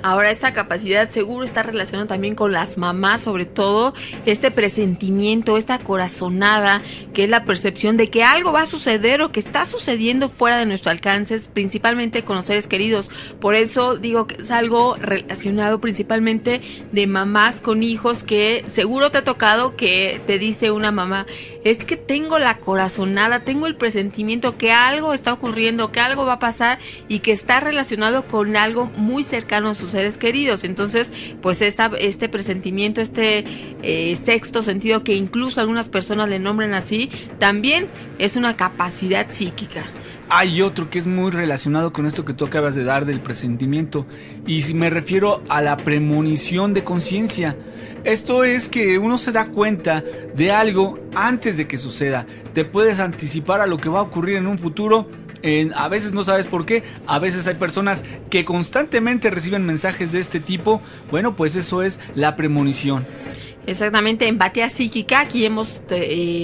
Ahora, esta capacidad seguro está relacionada también con las mamás, sobre todo este presentimiento, esta corazonada, que es la percepción de que algo va a suceder o que está sucediendo fuera de nuestro alcance, principalmente con los seres queridos. Por eso digo que es algo relacionado principalmente de mamás con hijos, que seguro te ha tocado que te dice una mamá, es que tengo la corazonada, tengo el presentimiento que algo está ocurriendo, que algo va a pasar y que está relacionado con algo muy cercano a sus seres queridos. Entonces, pues este presentimiento, sexto sentido, que incluso algunas personas le nombran así, también es una capacidad psíquica. Hay otro que es muy relacionado con esto que tú acabas de dar del presentimiento, y si me refiero a la premonición de conciencia. Esto es que uno se da cuenta de algo antes de que suceda. Te puedes anticipar a lo que va a ocurrir en un futuro. A veces no sabes por qué, a veces hay personas que constantemente reciben mensajes de este tipo. Bueno, pues eso es la premonición. Exactamente, empatía psíquica, aquí hemos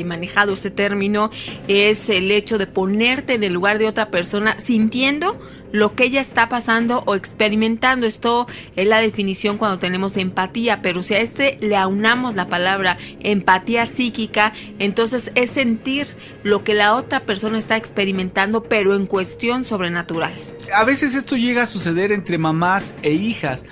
manejado este término, es el hecho de ponerte en el lugar de otra persona sintiendo lo que ella está pasando o experimentando. Esto es la definición cuando tenemos empatía, pero si a le aunamos la palabra empatía psíquica, entonces es sentir lo que la otra persona está experimentando, pero en cuestión sobrenatural. A veces esto llega a suceder entre mamás e hijas.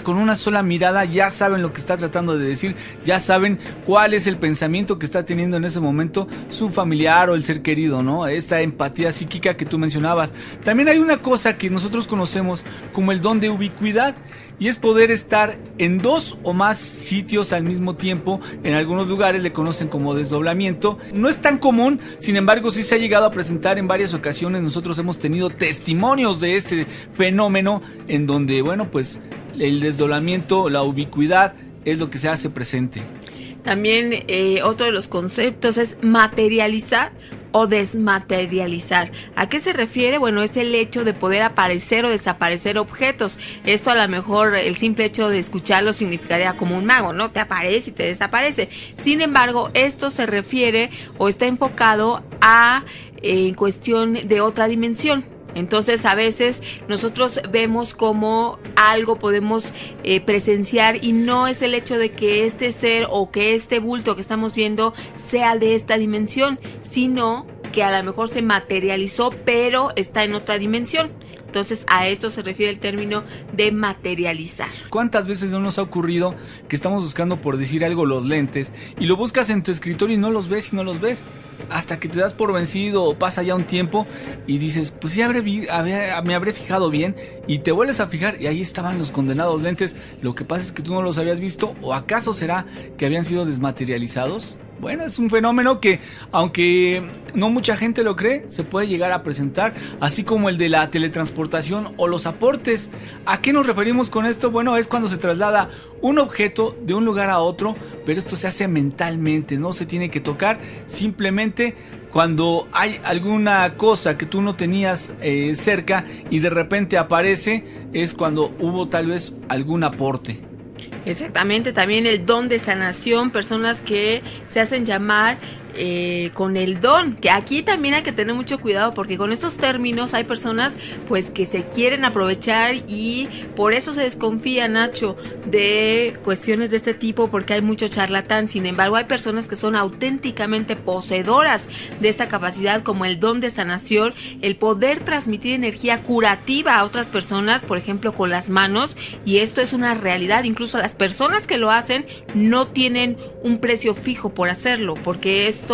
Con una sola mirada ya saben lo que está tratando de decir, ya saben cuál es el pensamiento que está teniendo en ese momento su familiar o el ser querido, ¿no? Esta empatía psíquica que tú mencionabas. También hay una cosa que nosotros conocemos como el don de ubicuidad, y es poder estar en 2 o más sitios al mismo tiempo. En algunos lugares le conocen como desdoblamiento. No es tan común, sin embargo sí se ha llegado a presentar en varias ocasiones. Nosotros hemos tenido testimonios de este fenómeno en donde, bueno, pues el desdoblamiento, la ubicuidad es lo que se hace presente. También otro de los conceptos es materializar o desmaterializar. ¿A qué se refiere? Bueno, es el hecho de poder aparecer o desaparecer objetos. Esto a lo mejor el simple hecho de escucharlo significaría como un mago, ¿no? Te aparece y te desaparece. Sin embargo, esto se refiere o está enfocado a en cuestión de otra dimensión. Entonces a veces nosotros vemos como algo podemos presenciar y no es el hecho de que este ser o que este bulto que estamos viendo sea de esta dimensión, sino que a lo mejor se materializó pero está en otra dimensión. Entonces a esto se refiere el término de materializar. ¿Cuántas veces no nos ha ocurrido que estamos buscando, por decir algo, los lentes y lo buscas en tu escritorio y no los ves y no los ves? Hasta que te das por vencido o pasa ya un tiempo y dices, pues sí me habré fijado bien, y te vuelves a fijar y ahí estaban los condenados lentes. Lo que pasa es que tú no los habías visto, o acaso será que habían sido desmaterializados. Bueno, es un fenómeno que, aunque no mucha gente lo cree, se puede llegar a presentar, así como el de la teletransportación o los aportes. ¿A qué nos referimos con esto? Bueno, es cuando se traslada un objeto de un lugar a otro, pero esto se hace mentalmente, no se tiene que tocar, simplemente cuando hay alguna cosa que tú no tenías cerca y de repente aparece, es cuando hubo tal vez algún aporte. Exactamente, también el don de sanación, personas que se hacen llamar con el don, que aquí también hay que tener mucho cuidado porque con estos términos hay personas pues que se quieren aprovechar y por eso se desconfía, Nacho, de cuestiones de este tipo, porque hay mucho charlatán. Sin embargo, hay personas que son auténticamente poseedoras de esta capacidad, como el don de sanación, el poder transmitir energía curativa a otras personas, por ejemplo con las manos, y esto es una realidad. Incluso las personas que lo hacen no tienen un precio fijo por hacerlo, porque esto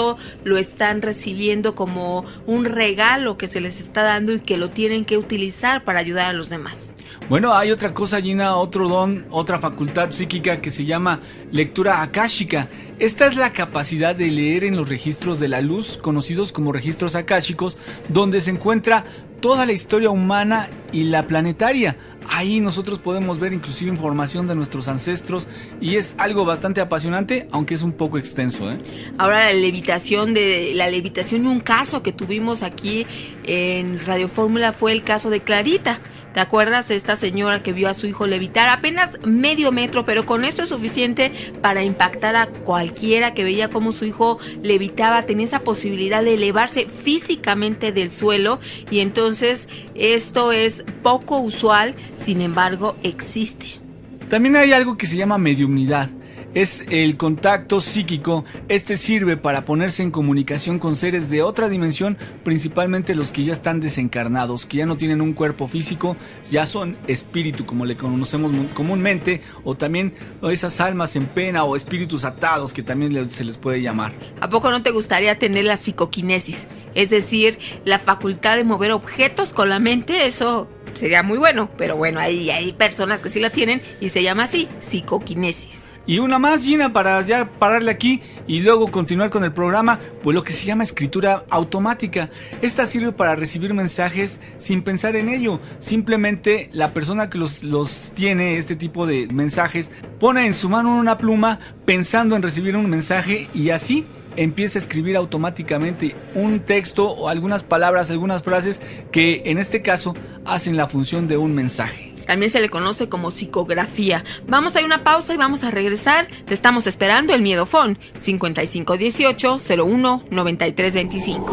lo están recibiendo como un regalo que se les está dando y que lo tienen que utilizar para ayudar a los demás. Bueno, hay otra cosa, Gina, otro don, otra facultad psíquica que se llama lectura akáshica. Esta es la capacidad de leer en los registros de la luz, conocidos como registros akáshicos, donde se encuentra toda la historia humana y la planetaria. Ahí nosotros podemos ver inclusive información de nuestros ancestros y es algo bastante apasionante, aunque es un poco extenso, ¿eh? Ahora la levitación, un caso que tuvimos aquí en Radio Fórmula fue el caso de Clarita. ¿Te acuerdas de esta señora que vio a su hijo levitar apenas medio metro? Pero con esto es suficiente para impactar a cualquiera que veía cómo su hijo levitaba, tenía esa posibilidad de elevarse físicamente del suelo, y entonces esto es poco usual, sin embargo existe. También hay algo que se llama mediumnidad. Es el contacto psíquico. Este sirve para ponerse en comunicación con seres de otra dimensión, principalmente los que ya están desencarnados, que ya no tienen un cuerpo físico, ya son espíritu, como le conocemos comúnmente, o también esas almas en pena o espíritus atados, que también se les puede llamar. ¿A poco no te gustaría tener la psicoquinesis? Es decir, la facultad de mover objetos con la mente. Eso sería muy bueno, pero bueno, hay personas que sí la tienen y se llama así, psicoquinesis. Y una más, Gina, para ya pararle aquí y luego continuar con el programa, pues lo que se llama escritura automática. Esta sirve para recibir mensajes sin pensar en ello. Simplemente la persona que los tiene, este tipo de mensajes, pone en su mano una pluma pensando en recibir un mensaje, y así empieza a escribir automáticamente un texto o algunas palabras, algunas frases que en este caso hacen la función de un mensaje. También se le conoce como psicografía. Vamos a ir a una pausa y vamos a regresar. Te estamos esperando el Miedofón 5518-01-9325.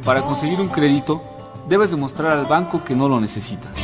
Para conseguir un crédito, debes demostrar al banco que no lo necesitas.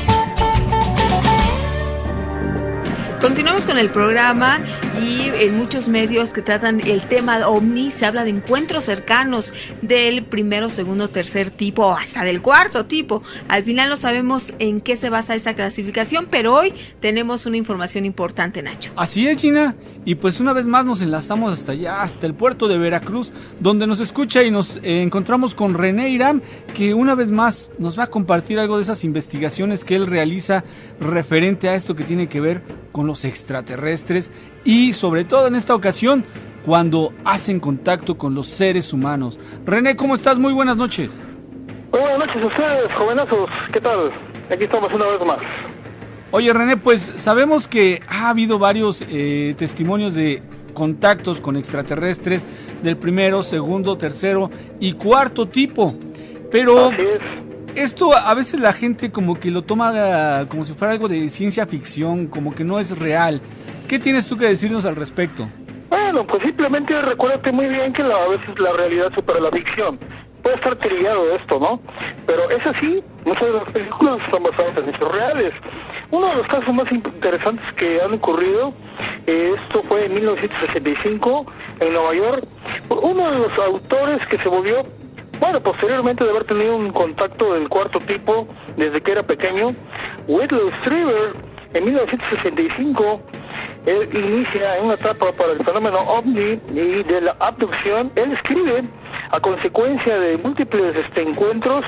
Continuamos con el programa, y en muchos medios que tratan el tema ovni se habla de encuentros cercanos del primero, segundo, tercer tipo o hasta del cuarto tipo. Al final no sabemos en qué se basa esa clasificación, pero hoy tenemos una información importante, Nacho. Así es, Gina, y pues una vez más nos enlazamos hasta allá, hasta el puerto de Veracruz, donde nos escucha y nos encontramos con René Irán, que una vez más nos va a compartir algo de esas investigaciones que él realiza referente a esto que tiene que ver con los extraterrestres, y sobre todo en esta ocasión cuando hacen contacto con los seres humanos. René, ¿cómo estás? Muy buenas noches. Muy buenas noches a ustedes, jovenazos. ¿Qué tal? Aquí estamos una vez más. Oye, René, pues sabemos que ha habido varios testimonios de contactos con extraterrestres del primero, segundo, tercero y cuarto tipo, pero Así es. esto a veces la gente como que lo toma como si fuera algo de ciencia ficción, como que no es real. ¿Qué tienes tú que decirnos al respecto? Bueno, pues simplemente recuérdate muy bien que a veces la realidad supera la ficción. Puede estar trillado esto, ¿no? Pero es así, muchas de las películas están basadas en hechos reales. Uno de los casos más interesantes que han ocurrido, esto fue en 1965, en Nueva York. Uno de los autores que se volvió, bueno, posteriormente de haber tenido un contacto del cuarto tipo desde que era pequeño, Whitley Strieber, en 1965, él inicia en una etapa para el fenómeno ovni y de la abducción. Él escribe a consecuencia de múltiples encuentros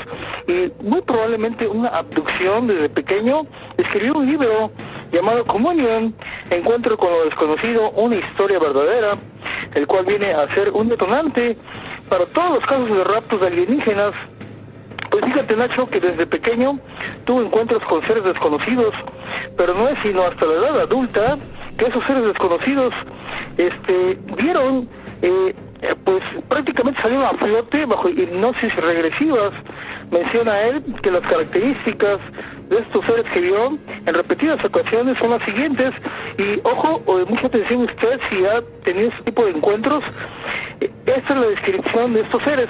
y muy probablemente una abducción desde pequeño. Escribió un libro llamado Communion, Encuentro con lo Desconocido, una historia verdadera, el cual viene a ser un detonante para todos los casos de raptos de alienígenas. Pues fíjate, Nacho, que desde pequeño tuvo encuentros con seres desconocidos, pero no es sino hasta la edad adulta que esos seres desconocidos vieron, pues prácticamente salieron a flote bajo hipnosis regresivas. Menciona él que las características de estos seres que vio en repetidas ocasiones son las siguientes, y ojo, mucha atención usted si ha tenido este tipo de encuentros. Esta es la descripción de estos seres.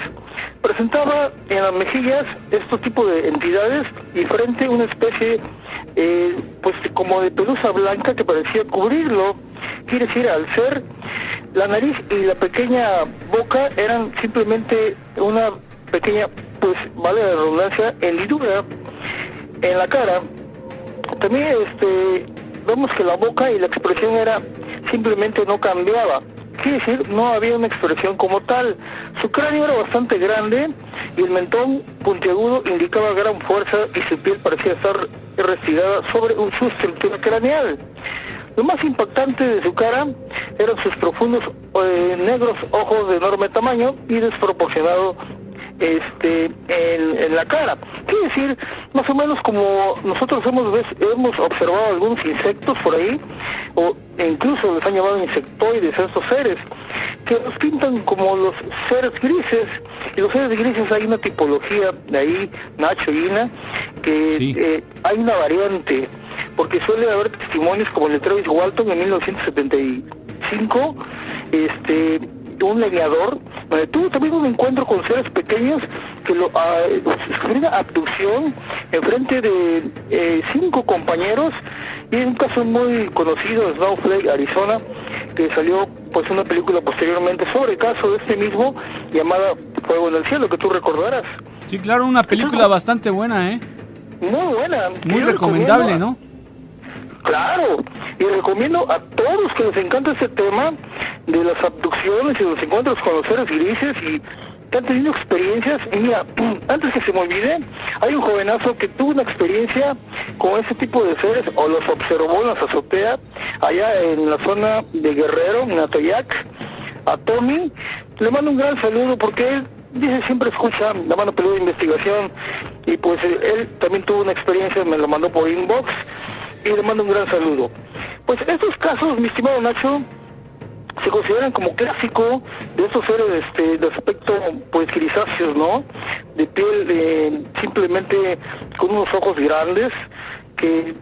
Presentaba en las mejillas estos tipos de entidades y frente una especie pues como de pelusa blanca que parecía cubrirlo. Quiere decir, al ser la nariz y la pequeña boca eran simplemente una pequeña, pues vale la redundancia, hendidura en la cara. También vemos que la boca y la expresión era simplemente no cambiaba. Quiere decir, no había una expresión como tal. Su cráneo era bastante grande y el mentón puntiagudo indicaba gran fuerza y su piel parecía estar retirada sobre su estructura craneal. Lo más impactante de su cara eran sus profundos negros ojos de enorme tamaño y desproporcionado en la cara. Quiere decir, más o menos como nosotros hemos observado algunos insectos por ahí, o incluso les han llamado insectoides a estos seres, que los pintan como los seres grises, y los seres grises hay una tipología de ahí, Nacho y Ina, que Sí. hay una variante, porque suele haber testimonios como el de Travis Walton en 1975, un leñador, donde tuvo también un encuentro con seres pequeños que sufrió una abducción en frente de 5 compañeros, y en un caso muy conocido, Snowflake, Arizona, que salió pues una película posteriormente sobre el caso de este mismo, llamada Fuego en el Cielo, que tú recordarás. Sí, claro, una película bastante buena, ¿eh? Muy buena. Muy Yo recomendable, recomiendo ¿no? Claro, y recomiendo a todos que les encanta este tema de las abducciones y los encuentros con los seres grises y que han tenido experiencias. Y mira, antes que se me olvide, hay un jovenazo que tuvo una experiencia con ese tipo de seres, o los observó en las azoteas, allá en la zona de Guerrero, en Atoyac. A Tommy le mando un gran saludo porque él dice siempre escucha La Mano Peluda de Investigación, y pues él también tuvo una experiencia, me lo mandó por inbox, y le mando un gran saludo. Pues estos casos, mi estimado Nacho, se consideran como clásico de estos seres de aspecto pues grisáceos, ¿no? De piel simplemente con unos ojos grandes, que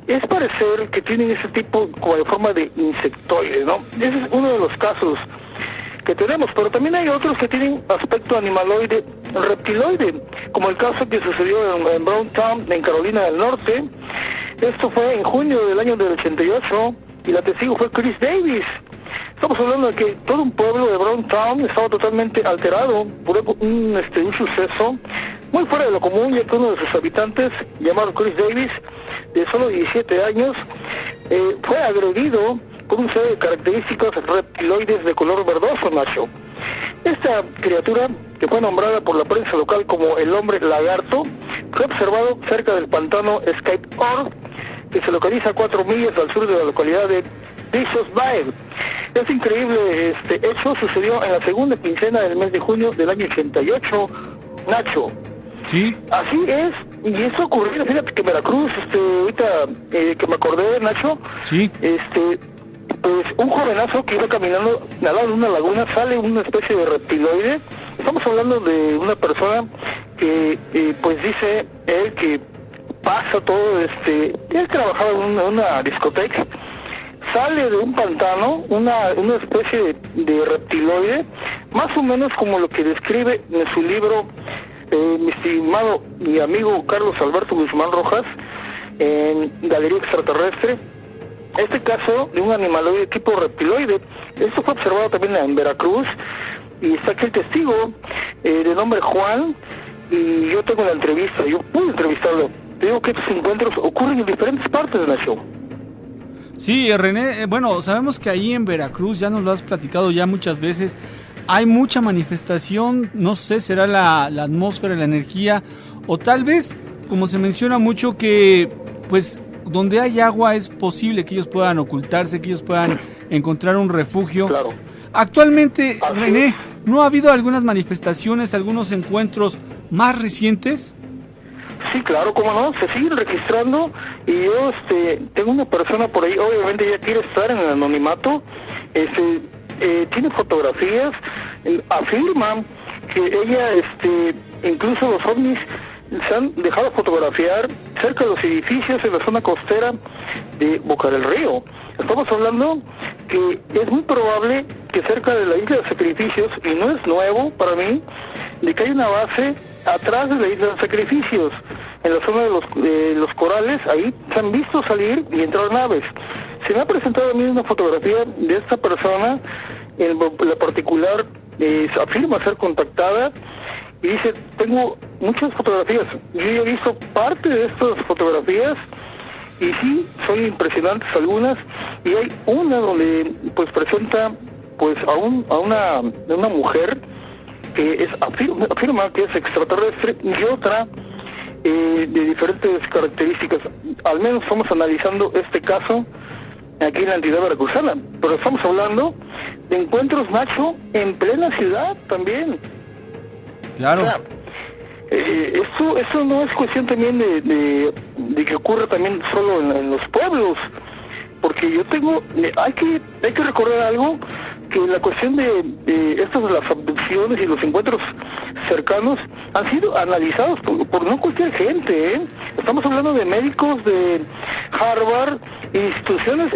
es parecer que tienen ese tipo como de forma de insectoide, ¿no? Ese es uno de los casos que tenemos, pero también hay otros que tienen aspecto animaloide, reptiloide, como el caso que sucedió en Browntown, en Carolina del Norte. Esto fue en junio del año del 88, y la testigo fue Chris Davis. Estamos hablando de que todo un pueblo de Browntown estaba totalmente alterado por un suceso muy fuera de lo común, ya que uno de sus habitantes, llamado Chris Davis, de solo 17 años, fue agredido por un ser de características reptiloides de color verdoso, Nacho. Esta criatura, que fue nombrada por la prensa local como el hombre lagarto, fue observado cerca del pantano Scape Ord, que se localiza a 4 millas al sur de la localidad de Bishop's Bay. Este increíble hecho sucedió en la segunda quincena del mes de junio del año 88, Nacho. Sí. Así es, y eso ocurrió, fíjate que Veracruz, ahorita que me acordé, Nacho, Sí. pues un jovenazo que iba caminando al lado de una laguna, sale una especie de reptiloide. Estamos hablando de una persona que pues dice él que pasa todo, él trabajaba en una discoteca, sale de un pantano, una especie de reptiloide, más o menos como lo que describe en su libro mi estimado, mi amigo Carlos Alberto Guzmán Rojas, en Galería Extraterrestre. Este caso de un animaloide tipo reptiloide, esto fue observado también en Veracruz, y está aquí el testigo de nombre Juan, y yo tengo la entrevista, yo pude entrevistarlo. Te digo que estos encuentros ocurren en diferentes partes de la show. Sí, René, bueno, sabemos que ahí en Veracruz, ya nos lo has platicado ya muchas veces, hay mucha manifestación, no sé, será la atmósfera, la energía, o tal vez, como se menciona mucho, que pues donde hay agua es posible que ellos puedan ocultarse, que ellos puedan encontrar un refugio. Claro. Actualmente, Así René, es. ¿no ha habido algunas manifestaciones, algunos encuentros más recientes? Sí, claro, cómo no, se siguen registrando, y yo tengo una persona por ahí, obviamente ella quiere estar en el anonimato, tiene fotografías, afirma que ella, incluso los ovnis se han dejado fotografiar cerca de los edificios en la zona costera de Boca del Río. Estamos hablando que es muy probable que cerca de la isla de Sacrificios, y no es nuevo para mí, de que hay una base atrás de la isla de Sacrificios, en la zona de los corales. Ahí se han visto salir y entrar naves. Se me ha presentado a mí una fotografía de esta persona, en la particular afirma ser contactada, y dice, tengo muchas fotografías. Yo ya he visto parte de estas fotografías, y sí, son impresionantes algunas, y hay una donde pues presenta pues a una mujer que afirma que es extraterrestre, y otra de diferentes características. Al menos estamos analizando este caso aquí en la entidad veracruzana, pero estamos hablando de encuentros, Nacho, en plena ciudad también. Claro. O sea, eso no es cuestión también de que ocurra también solo en los pueblos, porque hay que recordar algo, que la cuestión de las abducciones y los encuentros cercanos han sido analizados por no cualquier gente, ¿eh? Estamos hablando de médicos de Harvard, instituciones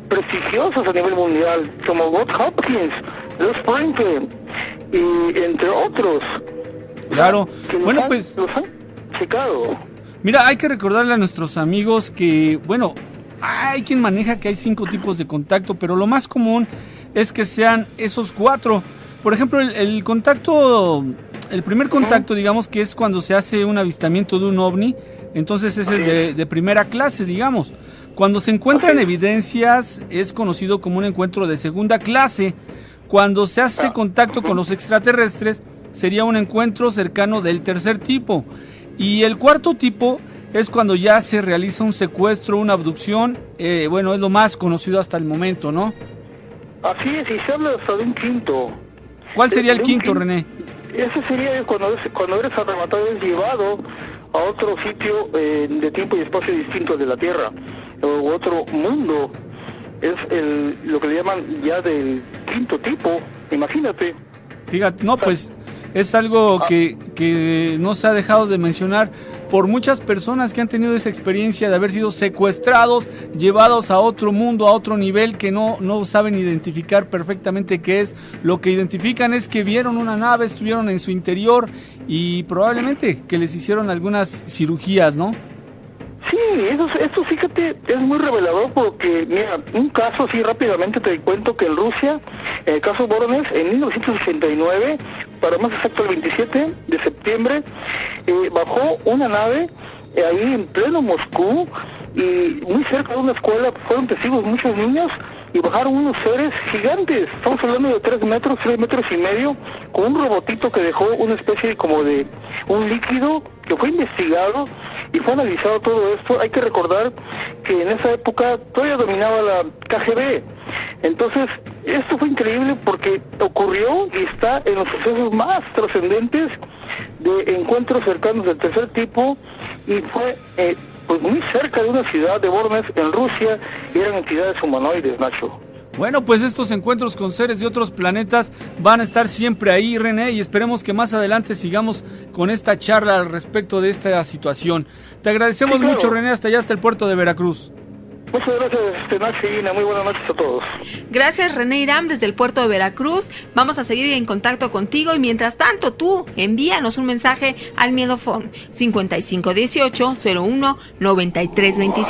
prestigiosas a nivel mundial, como Bob Hopkins, Los Franklin, y entre otros. Claro. Bueno, los han checado. Mira, hay que recordarle a nuestros amigos que, bueno, hay quien maneja que hay 5 tipos de contacto, pero lo más común es que sean esos 4. Por ejemplo, el primer contacto, digamos, que es cuando se hace un avistamiento de un ovni, entonces ese es de primera clase, digamos. Cuando se encuentran evidencias, es conocido como un encuentro de segunda clase. Cuando se hace contacto con los extraterrestres, sería un encuentro cercano del tercer tipo. Y el cuarto tipo es cuando ya se realiza un secuestro, una abducción. Bueno, es lo más conocido hasta el momento, ¿no? Así es, y se habla hasta de un quinto. ¿Cuál sería el quinto, René? Ese sería cuando eres arrebatado, es llevado a otro sitio de tiempo y espacio distinto de la Tierra, o otro mundo. Es lo que le llaman ya del quinto tipo, imagínate. Fíjate, no, pues es algo que no se ha dejado de mencionar por muchas personas que han tenido esa experiencia de haber sido secuestrados, llevados a otro mundo, a otro nivel, que no saben identificar perfectamente qué es. Lo que identifican es que vieron una nave, estuvieron en su interior y probablemente que les hicieron algunas cirugías, ¿no? Sí, eso fíjate, es muy revelador porque, mira, un caso así rápidamente te cuento que en Rusia, en el caso Voronezh, en 1989, para más exacto el 27 de septiembre, bajó una nave ahí en pleno Moscú y muy cerca de una escuela fueron testigos muchos niños y bajaron unos seres gigantes, estamos hablando de 3 metros y medio, con un robotito que dejó una especie como de un líquido que fue investigado y fue analizado todo esto. Hay que recordar que en esa época todavía dominaba la KGB. Entonces, esto fue increíble porque ocurrió y está en los sucesos más trascendentes de encuentros cercanos del tercer tipo y fue pues muy cerca de una ciudad de Voronezh en Rusia y eran entidades humanoides, Nacho. Bueno, pues estos encuentros con seres de otros planetas van a estar siempre ahí, René, y esperemos que más adelante sigamos con esta charla al respecto de esta situación. Te agradecemos mucho, René, hasta allá, hasta el puerto de Veracruz. Muchas gracias, Nacho y Ina. Muy buenas noches a todos. Gracias, René Irán, desde el puerto de Veracruz. Vamos a seguir en contacto contigo y mientras tanto tú envíanos un mensaje al Miedofón 5518-01-9325.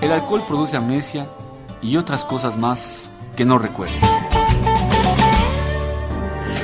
El alcohol produce amnesia y otras cosas más que no recuerdo.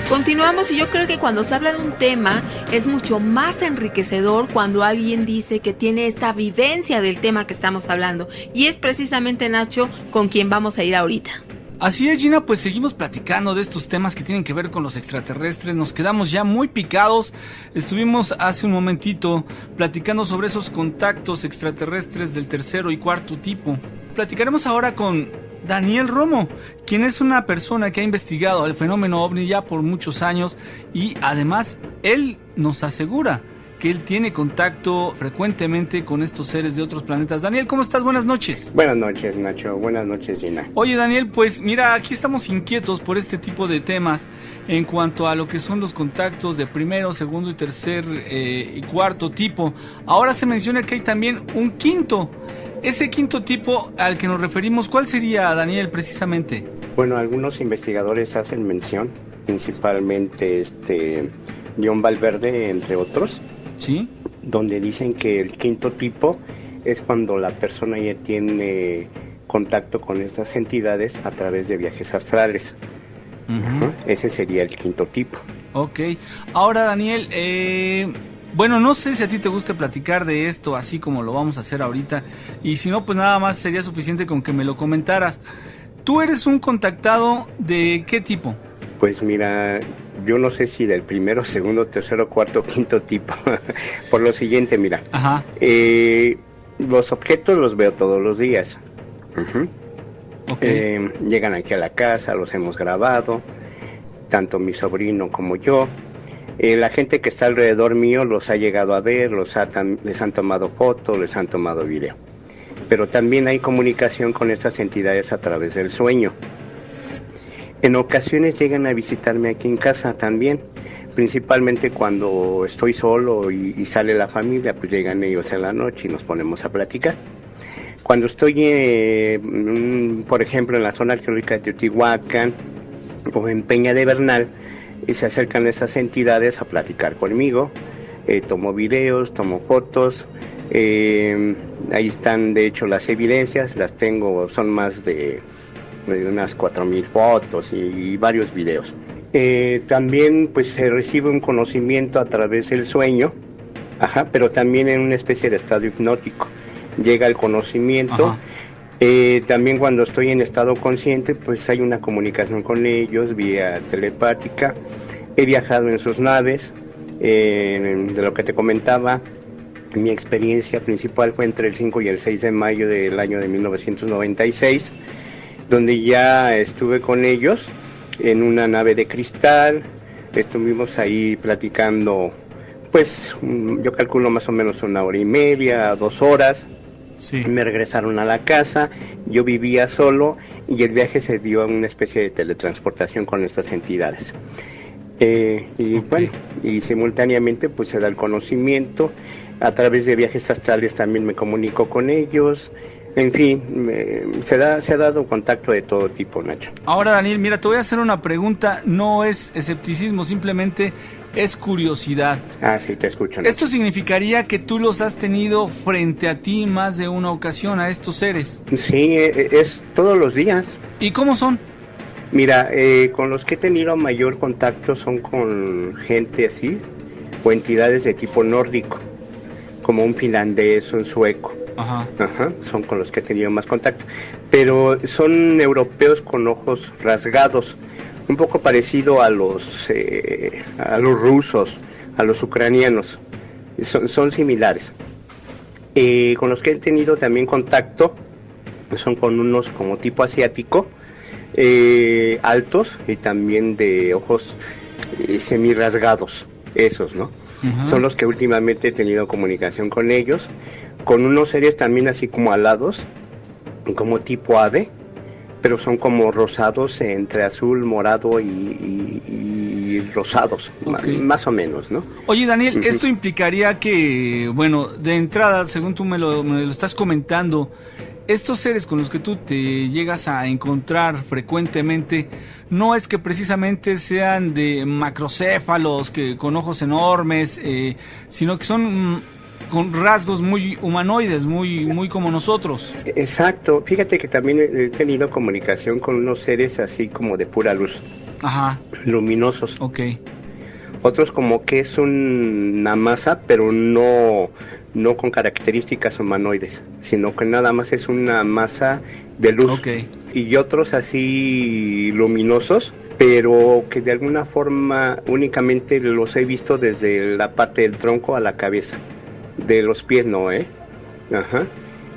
Continuamos y yo creo que cuando se habla de un tema es mucho más enriquecedor cuando alguien dice que tiene esta vivencia del tema que estamos hablando. Y es precisamente Nacho con quien vamos a ir ahorita. Así es, Gina, pues seguimos platicando de estos temas que tienen que ver con los extraterrestres. Nos quedamos ya muy picados. Estuvimos hace un momentito platicando sobre esos contactos extraterrestres del tercero y cuarto tipo. Platicaremos ahora con Daniel Romo, quien es una persona que ha investigado el fenómeno OVNI ya por muchos años y además él nos asegura que él tiene contacto frecuentemente con estos seres de otros planetas. Daniel, ¿cómo estás? Buenas noches. Buenas noches, Nacho. Buenas noches, Gina. Oye, Daniel, pues mira, aquí estamos inquietos por este tipo de temas en cuanto a lo que son los contactos de primero, segundo y tercer y cuarto tipo. Ahora se menciona que hay también un quinto. Ese quinto tipo al que nos referimos, ¿cuál sería, Daniel, precisamente? Bueno, algunos investigadores hacen mención, principalmente John Valverde, entre otros. ¿Sí? Donde dicen que el quinto tipo es cuando la persona ya tiene contacto con estas entidades a través de viajes astrales. Uh-huh. Ese sería el quinto tipo. Ok. Ahora, Daniel, bueno, no sé si a ti te gusta platicar de esto así como lo vamos a hacer ahorita. Y si no, pues nada más sería suficiente con que me lo comentaras. ¿Tú eres un contactado de qué tipo? Pues mira, yo no sé si del primero, segundo, tercero, cuarto, quinto tipo. Por lo siguiente, mira. Ajá. Los objetos los veo todos los días. Uh-huh. Okay. Llegan aquí a la casa, los hemos grabado. tanto mi sobrino como yo. La gente que está alrededor mío los ha llegado a ver, les han tomado fotos, les han tomado video. Pero también hay comunicación con estas entidades a través del sueño. En ocasiones llegan a visitarme aquí en casa también, principalmente cuando estoy solo y sale la familia, pues llegan ellos en la noche y nos ponemos a platicar. Cuando estoy, por ejemplo, en la zona arqueológica de Teotihuacán o en Peña de Bernal, se acercan esas entidades a platicar conmigo, tomo videos, tomo fotos, ahí están de hecho las evidencias, las tengo, son más de unas 4,000 fotos y varios videos. También pues se recibe un conocimiento a través del sueño, pero también en una especie de estado hipnótico. Llega el conocimiento, también cuando estoy en estado consciente pues hay una comunicación con ellos vía telepática. He viajado en sus naves, de lo que te comentaba, mi experiencia principal fue entre el 5 y el 6 de mayo del año de 1996, donde ya estuve con ellos en una nave de cristal. Estuvimos ahí platicando, pues yo calculo más o menos 1 hora y media, 2 horas. Sí. Me regresaron a la casa, yo vivía solo y el viaje se dio a una especie de teletransportación con estas entidades. Bueno, y simultáneamente pues se da el conocimiento, a través de viajes astrales también me comunico con ellos. En fin, se ha dado contacto de todo tipo, Nacho. Ahora, Daniel, mira, te voy a hacer una pregunta, no es escepticismo, simplemente es curiosidad. Sí, te escucho, Nacho. ¿Esto significaría que tú los has tenido frente a ti más de una ocasión, a estos seres? Sí, es todos los días. ¿Y cómo son? Mira, con los que he tenido mayor contacto son con gente así, o entidades de tipo nórdico, como un finlandés, un sueco. Son con los que he tenido más contacto, pero son europeos con ojos rasgados, un poco parecido a los rusos, a los ucranianos, son similares. Con los que he tenido también contacto son con unos como tipo asiático, altos y también de ojos semirrasgados, esos, ¿no? Son los que últimamente he tenido comunicación con ellos, con unos seres también así como alados, como tipo ave, pero son como rosados entre azul, morado y rosados, más o menos, ¿no? Oye, Daniel, esto implicaría que, bueno, de entrada, según tú me lo estás comentando, estos seres con los que tú te llegas a encontrar frecuentemente, no es que precisamente sean de macrocéfalos, que con ojos enormes, sino que son con rasgos muy humanoides, muy como nosotros. Exacto, fíjate que también he tenido comunicación con unos seres así como de pura luz, luminosos. Otros como que es una masa, pero no con características humanoides, sino que nada más es una masa de luz. Y otros así luminosos, pero que de alguna forma únicamente los he visto desde la parte del tronco a la cabeza. De los pies no,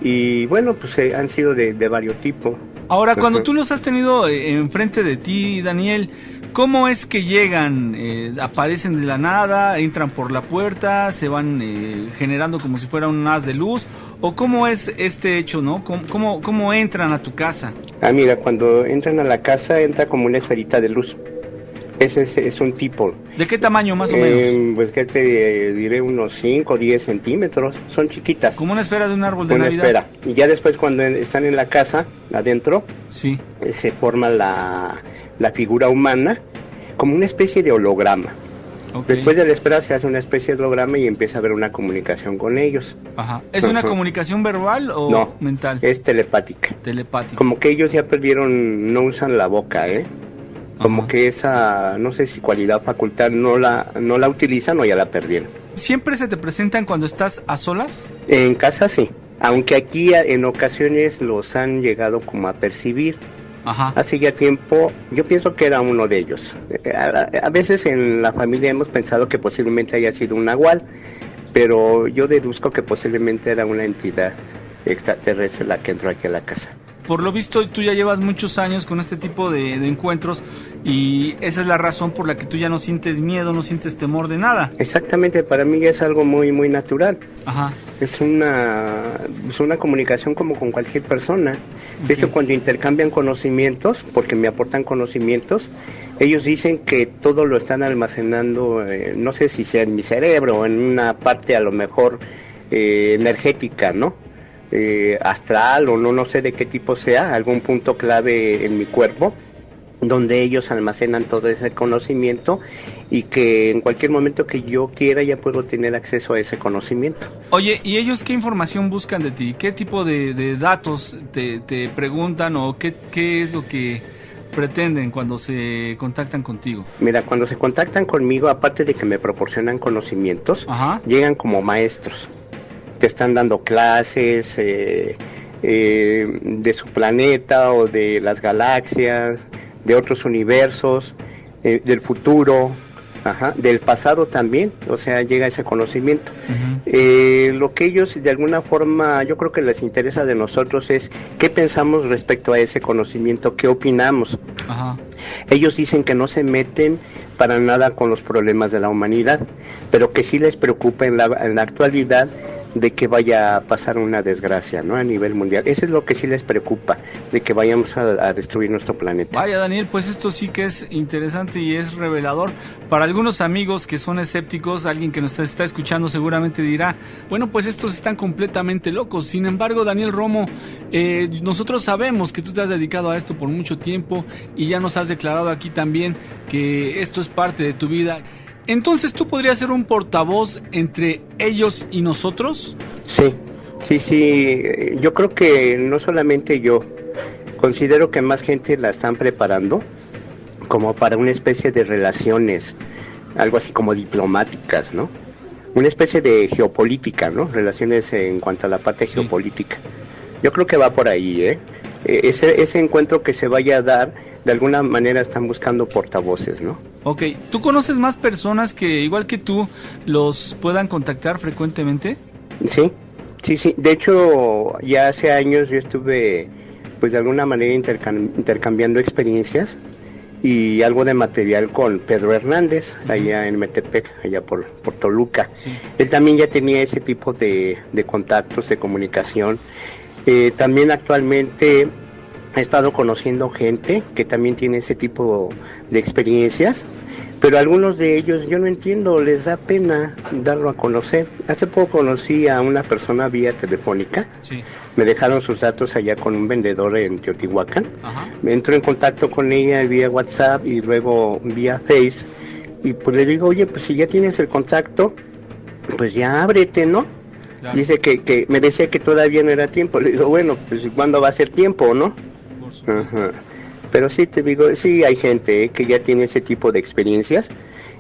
Y bueno, pues han sido de varios tipos. Ahora, cuando tú los has tenido enfrente de ti, Daniel, ¿cómo es que llegan? ¿Aparecen de la nada? ¿Entran por la puerta? ¿Se van generando como si fuera un haz de luz? ¿O cómo es este hecho, no? ¿Cómo entran a tu casa? Mira, cuando entran a la casa entra como una esferita de luz. Ese es un tipo. ¿De qué tamaño más o menos? Pues que te diré unos 5 o 10 centímetros. Son chiquitas. Como una esfera de un árbol de Navidad. Una esfera. Y ya después cuando están en la casa, adentro, se forma la figura humana como una especie de holograma. Después de la esfera se hace una especie de holograma y empieza a haber una comunicación con ellos. ¿Es una comunicación verbal o mental? Es telepática. Como que ellos ya perdieron, no usan la boca, como que esa, no sé si cualidad, facultad, no la utilizan o ya la perdieron. ¿Siempre se te presentan cuando estás a solas? En casa sí, aunque aquí en ocasiones los han llegado como a percibir. Hace ya tiempo, yo pienso que era uno de ellos. A veces en la familia hemos pensado que posiblemente haya sido un nahual, pero yo deduzco que posiblemente era una entidad extraterrestre la que entró aquí a la casa. por lo visto tú ya llevas muchos años con este tipo de encuentros y esa es la razón por la que tú ya no sientes miedo, no sientes temor de nada. Exactamente, para mí es algo muy, muy natural. Ajá. Es una comunicación como con cualquier persona. De hecho, cuando intercambian conocimientos, porque me aportan conocimientos, ellos dicen que todo lo están almacenando, no sé si sea en mi cerebro o en una parte a lo mejor energética, ¿no? Astral o no sé de qué tipo sea, algún punto clave en mi cuerpo, donde ellos almacenan todo ese conocimiento y que en cualquier momento que yo quiera ya puedo tener acceso a ese conocimiento. Oye, ¿y ellos qué información buscan de ti? ¿Qué tipo de datos te preguntan o qué es lo que pretenden cuando se contactan contigo? Mira, cuando se contactan conmigo, aparte de que me proporcionan conocimientos, llegan como maestros. Te están dando clases de su planeta o de las galaxias, de otros universos, del futuro, del pasado también, o sea, llega ese conocimiento. Lo que ellos de alguna forma, yo creo que les interesa de nosotros es qué pensamos respecto a ese conocimiento, qué opinamos. Ellos dicen que no se meten para nada con los problemas de la humanidad, pero que sí les preocupa en la actualidad de que vaya a pasar una desgracia, ¿no? A nivel mundial. Eso es lo que sí les preocupa, de que vayamos a destruir nuestro planeta. Vaya, Daniel, pues esto sí que es interesante y es revelador. Para algunos amigos que son escépticos, alguien que nos está escuchando seguramente dirá, bueno, pues estos están completamente locos. Sin embargo, Daniel Romo, nosotros sabemos que tú te has dedicado a esto por mucho tiempo y ya nos has declarado aquí también que esto es parte de tu vida. Entonces, ¿tú podrías ser un portavoz entre ellos y nosotros? Sí. Yo creo que no solamente yo, considero que más gente la están preparando como para una especie de relaciones, algo así como diplomáticas, ¿no? Una especie de geopolítica, ¿no? Relaciones en cuanto a la parte geopolítica. Yo creo que va por ahí, Ese encuentro que se vaya a dar, de alguna manera están buscando portavoces, ¿no? Ok, ¿tú conoces más personas que, igual que tú, los puedan contactar frecuentemente? Sí. De hecho, ya hace años yo estuve, pues de alguna manera intercambiando experiencias y algo de material con Pedro Hernández, allá en Metepec, allá por Toluca. Sí. Él también ya tenía ese tipo de contactos, de comunicación. También actualmente he estado conociendo gente que también tiene ese tipo de experiencias, pero algunos de ellos yo no entiendo, les da pena darlo a conocer. Hace poco conocí a una persona vía telefónica, me dejaron sus datos allá con un vendedor en Teotihuacán, me entró en contacto con ella vía WhatsApp y luego vía Face, y pues le digo, oye, pues si ya tienes el contacto, pues ya ábrete, ¿no? Claro. Dice que me decía que todavía no era tiempo. Le digo, bueno, pues ¿cuándo va a ser tiempo, no? Pero sí, te digo, sí hay gente que ya tiene ese tipo de experiencias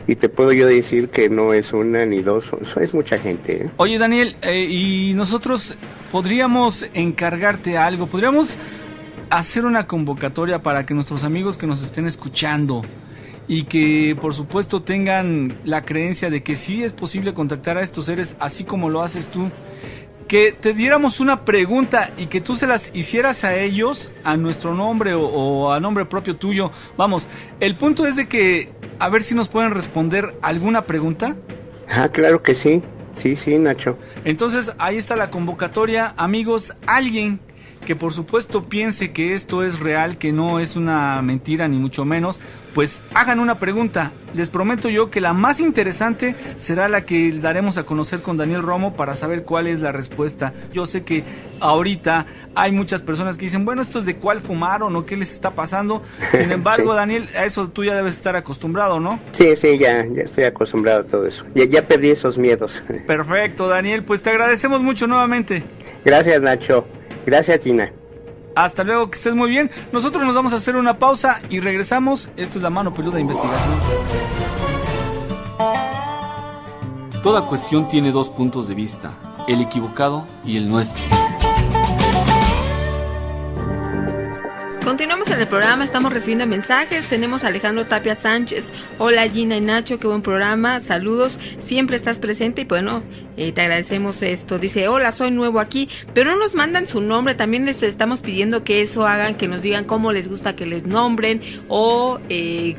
y te puedo yo decir que no es una ni dos, es mucha gente. Oye, Daniel, y nosotros podríamos encargarte algo, podríamos hacer una convocatoria para que nuestros amigos que nos estén escuchando y que por supuesto tengan la creencia de que sí es posible contactar a estos seres así como lo haces tú, que te diéramos una pregunta y que tú se las hicieras a ellos a nuestro nombre o a nombre propio tuyo. Vamos, el punto es de que a ver si nos pueden responder alguna pregunta. Claro que sí, sí, Nacho. Entonces ahí está la convocatoria, amigos, alguien que por supuesto piense que esto es real, que no es una mentira ni mucho menos, pues hagan una pregunta. Les prometo yo que la más interesante será la que daremos a conocer con Daniel Romo para saber cuál es la respuesta. Yo sé que ahorita hay muchas personas que dicen, bueno, ¿estos de cuál fumaron o qué les está pasando? Sin embargo, sí. Daniel, a eso tú ya debes estar acostumbrado, ¿no? Sí, ya estoy acostumbrado a todo eso. Ya perdí esos miedos. Perfecto, Daniel, pues te agradecemos mucho nuevamente. Gracias, Nacho. Gracias, Tina. Hasta luego, que estés muy bien. Nosotros nos vamos a hacer una pausa y regresamos. Esto es La Mano Peluda de Investigación. Toda cuestión tiene dos puntos de vista, el equivocado y el nuestro. Continuamos en en el programa, estamos recibiendo mensajes. Tenemos a Alejandro Tapia Sánchez. Hola Gina y Nacho, qué buen programa, saludos, siempre estás presente y bueno, te agradecemos esto. Dice, hola, soy nuevo aquí, pero no nos mandan su nombre, también les estamos pidiendo que eso hagan, que nos digan cómo les gusta que les nombren o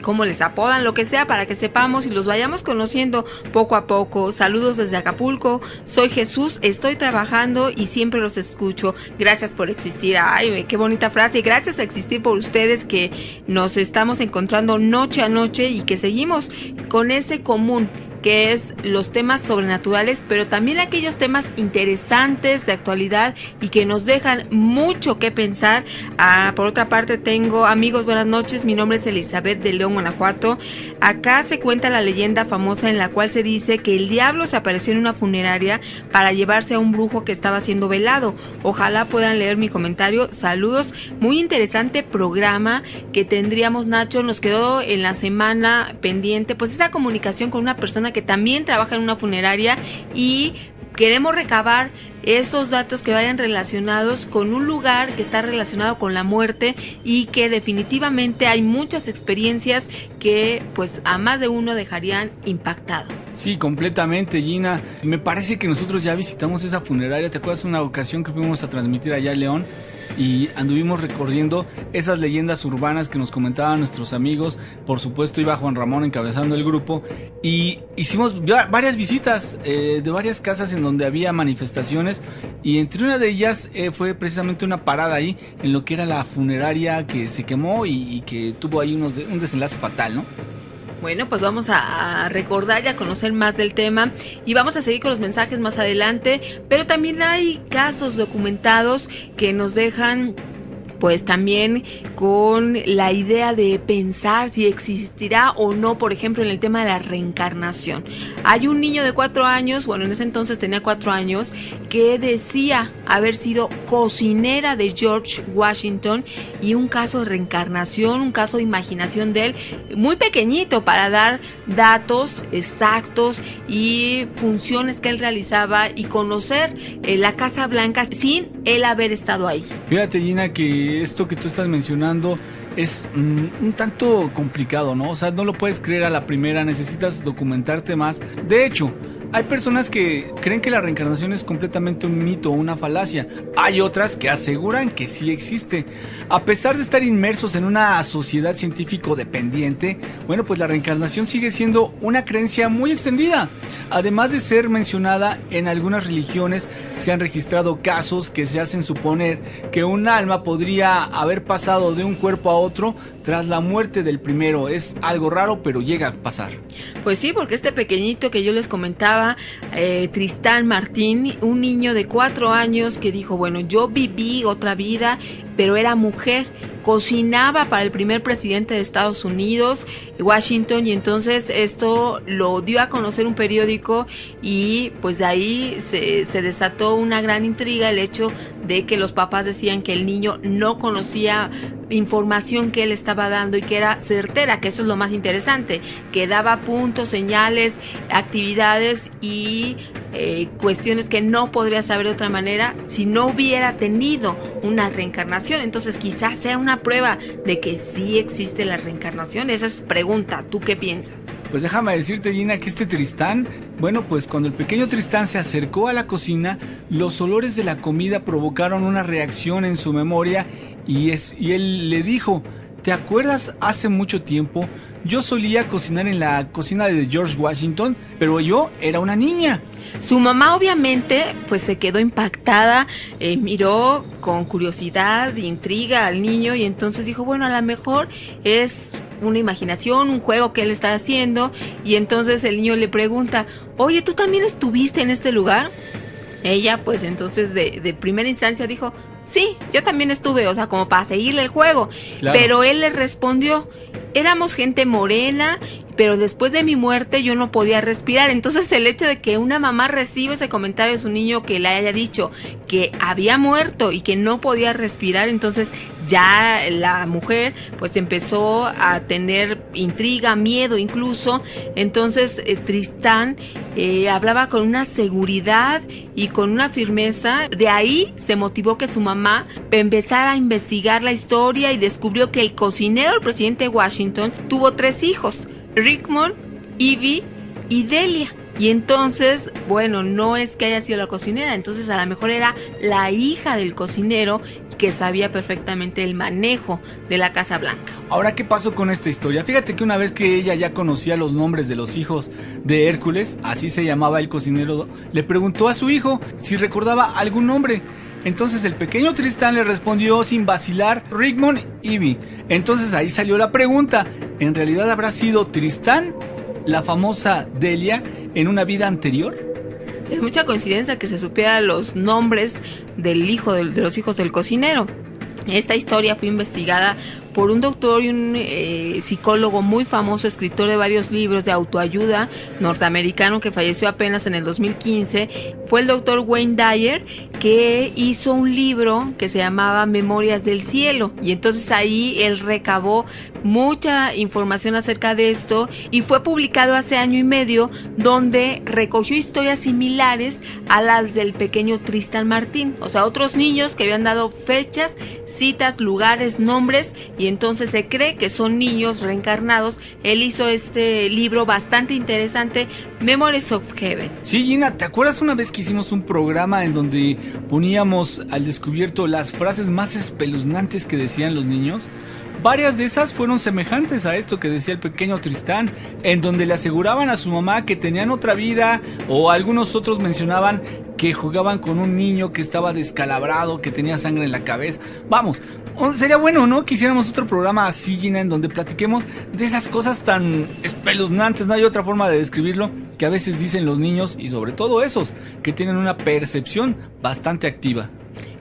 cómo les apodan, lo que sea, para que sepamos y los vayamos conociendo poco a poco. Saludos desde Acapulco, soy Jesús, estoy trabajando y siempre los escucho. Gracias por existir. Ay, qué bonita frase. Gracias a existir por ustedes que nos estamos encontrando noche a noche y que seguimos con ese común que es los temas sobrenaturales, pero también aquellos temas interesantes de actualidad y que nos dejan mucho que pensar. Por otra parte, tengo amigos, buenas noches, mi nombre es Elizabeth de León, Guanajuato. Acá se cuenta la leyenda famosa en la cual se dice que el diablo se apareció en una funeraria para llevarse a un brujo que estaba siendo velado. Ojalá puedan leer mi comentario. Saludos, muy interesante programa que tendríamos, Nacho. Nos quedó en la semana pendiente pues esa comunicación con una persona que también trabaja en una funeraria y queremos recabar esos datos que vayan relacionados con un lugar que está relacionado con la muerte y que definitivamente hay muchas experiencias que pues a más de uno dejarían impactado. Sí, completamente, Gina. Me parece que nosotros ya visitamos esa funeraria. ¿Te acuerdas una ocasión que fuimos a transmitir allá en León? Y anduvimos recorriendo esas leyendas urbanas que nos comentaban nuestros amigos. Por supuesto iba Juan Ramón encabezando el grupo y hicimos varias visitas de varias casas en donde había manifestaciones y entre una de ellas fue precisamente una parada ahí en lo que era la funeraria que se quemó y que tuvo ahí un desenlace fatal, ¿no? Bueno, pues vamos a recordar y a conocer más del tema y vamos a seguir con los mensajes más adelante, pero también hay casos documentados que nos dejan pues también con la idea de pensar si existirá o no, por ejemplo, en el tema de la reencarnación. Hay un niño de 4 años, bueno, en ese entonces tenía 4 años, que decía haber sido cocinera de George Washington y un caso de reencarnación, un caso de imaginación de él, muy pequeñito para dar datos exactos y funciones que él realizaba y conocer la Casa Blanca sin él haber estado ahí. Fíjate, Gina, que esto que tú estás mencionando es un tanto complicado, ¿no? O sea, no lo puedes creer a la primera, necesitas documentarte más. De hecho, hay personas que creen que la reencarnación es completamente un mito o una falacia. Hay otras que aseguran que sí existe. A pesar de estar inmersos en una sociedad científico dependiente, bueno, pues la reencarnación sigue siendo una creencia muy extendida. Además de ser mencionada en algunas religiones, se han registrado casos que se hacen suponer que un alma podría haber pasado de un cuerpo a otro tras la muerte del primero. Es algo raro, pero llega a pasar. Pues sí, porque este pequeñito que yo les comentaba, Tristán Martín, un niño de 4 años que dijo, bueno, yo viví otra vida, pero era mujer, cocinaba para el primer presidente de Estados Unidos, Washington, y entonces esto lo dio a conocer un periódico y pues de ahí se desató una gran intriga, el hecho de que los papás decían que el niño no conocía información que él estaba dando y que era certera, que eso es lo más interesante, que daba puntos, señales, actividades y cuestiones que no podría saber de otra manera si no hubiera tenido una reencarnación. Entonces quizás sea una prueba de que sí existe la reencarnación. Esa es pregunta, ¿tú qué piensas? Pues déjame decirte, Gina, que este Tristán, bueno, pues cuando el pequeño Tristán se acercó a la cocina, los olores de la comida provocaron una reacción en su memoria y él le dijo, ¿te acuerdas hace mucho tiempo? Yo solía cocinar en la cocina de George Washington, pero yo era una niña. Su mamá obviamente pues se quedó impactada, miró con curiosidad, intriga al niño y entonces dijo, bueno, a lo mejor es una imaginación, un juego que él está haciendo, y entonces el niño le pregunta, oye, ¿tú también estuviste en este lugar? Ella pues entonces de primera instancia dijo, sí, yo también estuve, o sea, como para seguirle el juego, claro. Pero él le respondió, éramos gente morena, pero después de mi muerte yo no podía respirar. Entonces el hecho de que una mamá reciba ese comentario de su niño que le haya dicho que había muerto y que no podía respirar, entonces ya la mujer pues empezó a tener intriga, miedo incluso. Entonces Tristán hablaba con una seguridad y con una firmeza. De ahí se motivó que su mamá empezara a investigar la historia y descubrió que el cocinero del presidente Washington tuvo 3 hijos, Richmond, Evie y Delia. Y entonces, bueno, no es que haya sido la cocinera, entonces a lo mejor era la hija del cocinero que sabía perfectamente el manejo de la Casa Blanca. Ahora, ¿qué pasó con esta historia? Fíjate que una vez que ella ya conocía los nombres de los hijos de Hércules, así se llamaba el cocinero, le preguntó a su hijo si recordaba algún nombre. Entonces el pequeño Tristán le respondió sin vacilar, Richmond Evie. Entonces ahí salió la pregunta, ¿en realidad habrá sido Tristán la famosa Delia en una vida anterior? Es mucha coincidencia que se supiera los nombres del hijo de los hijos del cocinero. Esta historia fue investigada por un doctor y un psicólogo muy famoso, escritor de varios libros de autoayuda norteamericano que falleció apenas en el 2015. Fue el doctor Wayne Dyer, que hizo un libro que se llamaba Memorias del Cielo, y entonces ahí él recabó mucha información acerca de esto y fue publicado hace 1 año y medio, donde recogió historias similares a las del pequeño Tristán Martín, o sea, otros niños que habían dado fechas, citas, lugares, nombres, y entonces se cree que son niños reencarnados. Él hizo este libro bastante interesante, Memories of Heaven. Sí, Gina, ¿te acuerdas una vez que hicimos un programa en donde poníamos al descubierto las frases más espeluznantes que decían los niños? Varias de esas fueron semejantes a esto que decía el pequeño Tristán, en donde le aseguraban a su mamá que tenían otra vida, o algunos otros mencionaban que jugaban con un niño que estaba descalabrado, que tenía sangre en la cabeza. Vamos, sería bueno, ¿no?, que hiciéramos otro programa así, Gina, en donde platiquemos de esas cosas tan espeluznantes. No hay otra forma de describirlo, que a veces dicen los niños, y sobre todo esos que tienen una percepción bastante activa.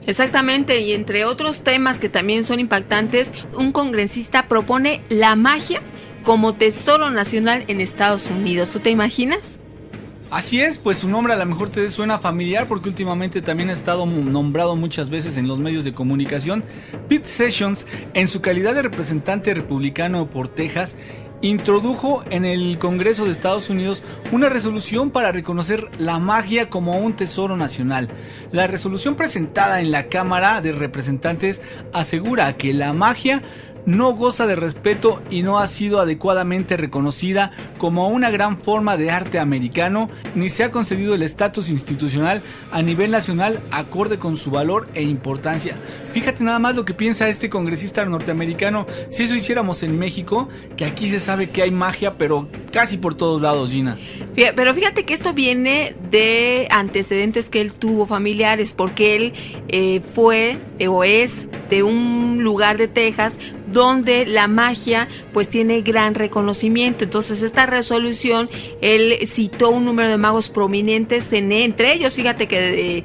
Exactamente, y entre otros temas que también son impactantes, un congresista propone la magia como tesoro nacional en Estados Unidos. ¿Tú te imaginas? Así es, pues su nombre a lo mejor te suena familiar porque últimamente también ha estado nombrado muchas veces en los medios de comunicación. Pete Sessions, en su calidad de representante republicano por Texas, introdujo en el Congreso de Estados Unidos una resolución para reconocer la magia como un tesoro nacional. La resolución presentada en la Cámara de Representantes asegura que la magia no goza de respeto y no ha sido adecuadamente reconocida como una gran forma de arte americano, ni se ha concedido el estatus institucional a nivel nacional acorde con su valor e importancia. Fíjate nada más lo que piensa este congresista norteamericano. Si eso hiciéramos en México, que aquí se sabe que hay magia, pero casi por todos lados, Gina. Pero fíjate que esto viene de antecedentes que él tuvo familiares, porque él fue o es de un lugar de Texas donde la magia pues tiene gran reconocimiento. Entonces esta resolución, él citó un número de magos prominentes, entre ellos fíjate que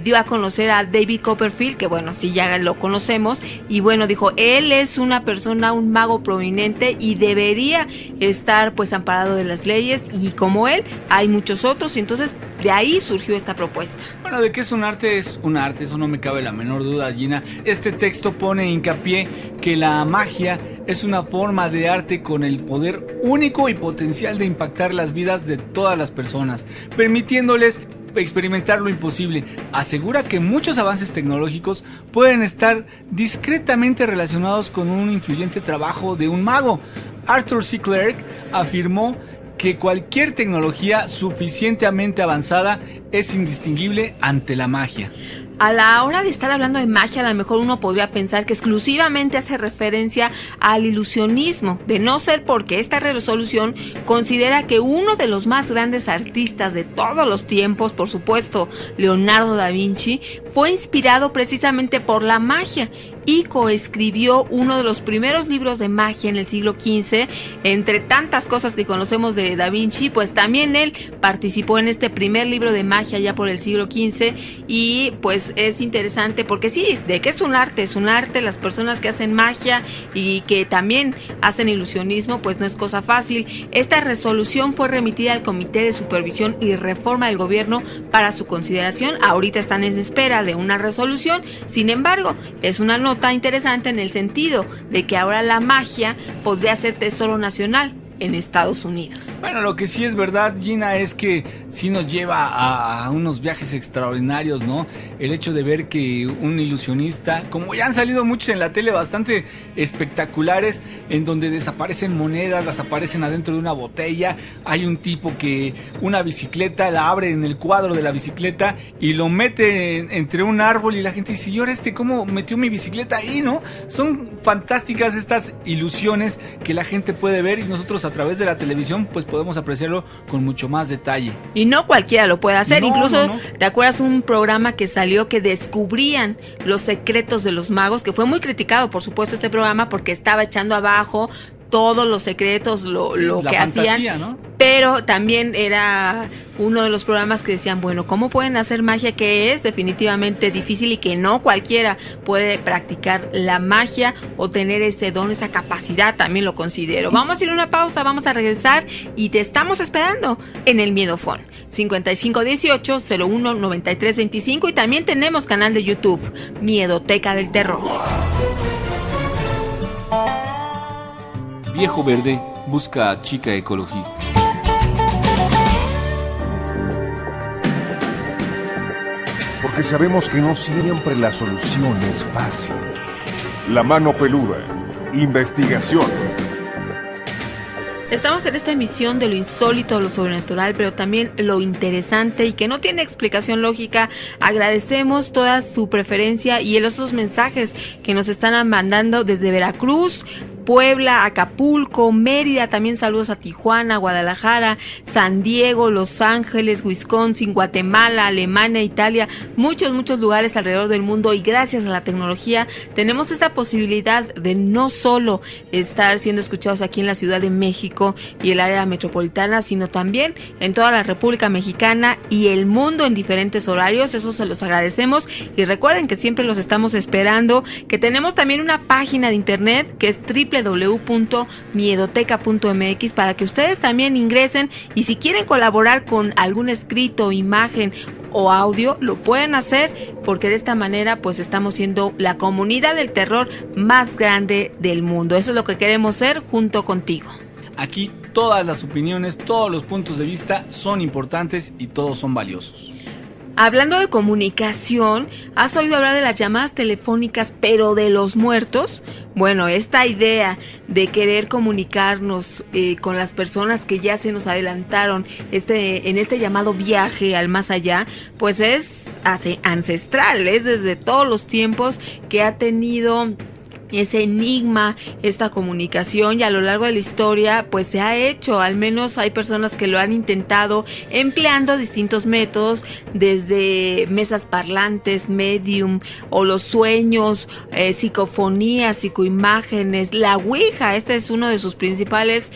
dio a conocer a David Copperfield, que bueno, sí ya lo conocemos, y bueno, dijo, él es una persona, un mago prominente y debería estar pues amparado de las leyes, y como él hay muchos otros, y entonces de ahí surgió esta propuesta. Bueno, de que es un arte, eso no me cabe la menor duda, Gina. Este texto pone hincapié que la magia es una forma de arte con el poder único y potencial de impactar las vidas de todas las personas, permitiéndoles experimentar lo imposible. Asegura que muchos avances tecnológicos pueden estar discretamente relacionados con un influyente trabajo de un mago. Arthur C. Clarke afirmó que cualquier tecnología suficientemente avanzada es indistinguible ante la magia. A la hora de estar hablando de magia, a lo mejor uno podría pensar que exclusivamente hace referencia al ilusionismo, de no ser porque esta resolución considera que uno de los más grandes artistas de todos los tiempos, por supuesto, Leonardo da Vinci, fue inspirado precisamente por la magia, y coescribió uno de los primeros libros de magia en el siglo XV. Entre tantas cosas que conocemos de Da Vinci, pues también él participó en este primer libro de magia ya por el siglo XV, y pues es interesante porque sí, de que es un arte, las personas que hacen magia y que también hacen ilusionismo, pues no es cosa fácil. Esta resolución fue remitida al Comité de Supervisión y Reforma del Gobierno para su consideración. Ahorita están en espera de una resolución. Sin embargo, es una nota interesante en el sentido de que ahora la magia podría ser tesoro nacional en Estados Unidos. Bueno, lo que sí es verdad, Gina, es que sí nos lleva a unos viajes extraordinarios, ¿no? El hecho de ver que un ilusionista, como ya han salido muchos en la tele bastante espectaculares, en donde desaparecen monedas, las aparecen adentro de una botella, hay un tipo que una bicicleta la abre en el cuadro de la bicicleta y lo mete entre un árbol y la gente dice, ¿y ahora cómo metió mi bicicleta ahí, no? Son fantásticas estas ilusiones que la gente puede ver y nosotros a través de la televisión pues podemos apreciarlo con mucho más detalle. Y no cualquiera lo puede hacer, no, incluso no. ¿Te acuerdas un programa que salió que descubrían los secretos de los magos? Que fue muy criticado, por supuesto, este programa porque estaba echando abajo todos los secretos, lo que hacían, ¿no? Pero también era uno de los programas que decían, bueno, ¿cómo pueden hacer magia? Que es definitivamente difícil y que no cualquiera puede practicar la magia o tener ese don, esa capacidad, también lo considero. Vamos a ir a una pausa, vamos a regresar y te estamos esperando en el Miedofón 5518-019325, y también tenemos canal de YouTube, Miedoteca del Terror. Viejo Verde busca a chica ecologista. Porque sabemos que no siempre la solución es fácil. La mano peluda. Investigación. Estamos en esta emisión de lo insólito, lo sobrenatural, pero también lo interesante y que no tiene explicación lógica. Agradecemos toda su preferencia y esos mensajes que nos están mandando desde Veracruz, Puebla, Acapulco, Mérida, también saludos a Tijuana, Guadalajara, San Diego, Los Ángeles, Wisconsin, Guatemala, Alemania, Italia, muchos lugares alrededor del mundo, y gracias a la tecnología tenemos esa posibilidad de no solo estar siendo escuchados aquí en la Ciudad de México y el área metropolitana, sino también en toda la República Mexicana y el mundo en diferentes horarios. Eso se los agradecemos y recuerden que siempre los estamos esperando, que tenemos también una página de internet que es www.miedoteca.mx para que ustedes también ingresen, y si quieren colaborar con algún escrito, imagen o audio, lo pueden hacer, porque de esta manera pues estamos siendo la comunidad del terror más grande del mundo. Eso es lo que queremos ser junto contigo. Aquí todas las opiniones, todos los puntos de vista son importantes y todos son valiosos. Hablando de comunicación, ¿has oído hablar de las llamadas telefónicas, pero de los muertos? Bueno, esta idea de querer comunicarnos con las personas que ya se nos adelantaron en este llamado viaje al más allá, pues es ancestral, es desde todos los tiempos que ha tenido ese enigma, esta comunicación, y a lo largo de la historia pues se ha hecho, al menos hay personas que lo han intentado empleando distintos métodos, desde mesas parlantes, medium o los sueños, psicofonías, psicoimágenes, la ouija. Este es uno de sus principales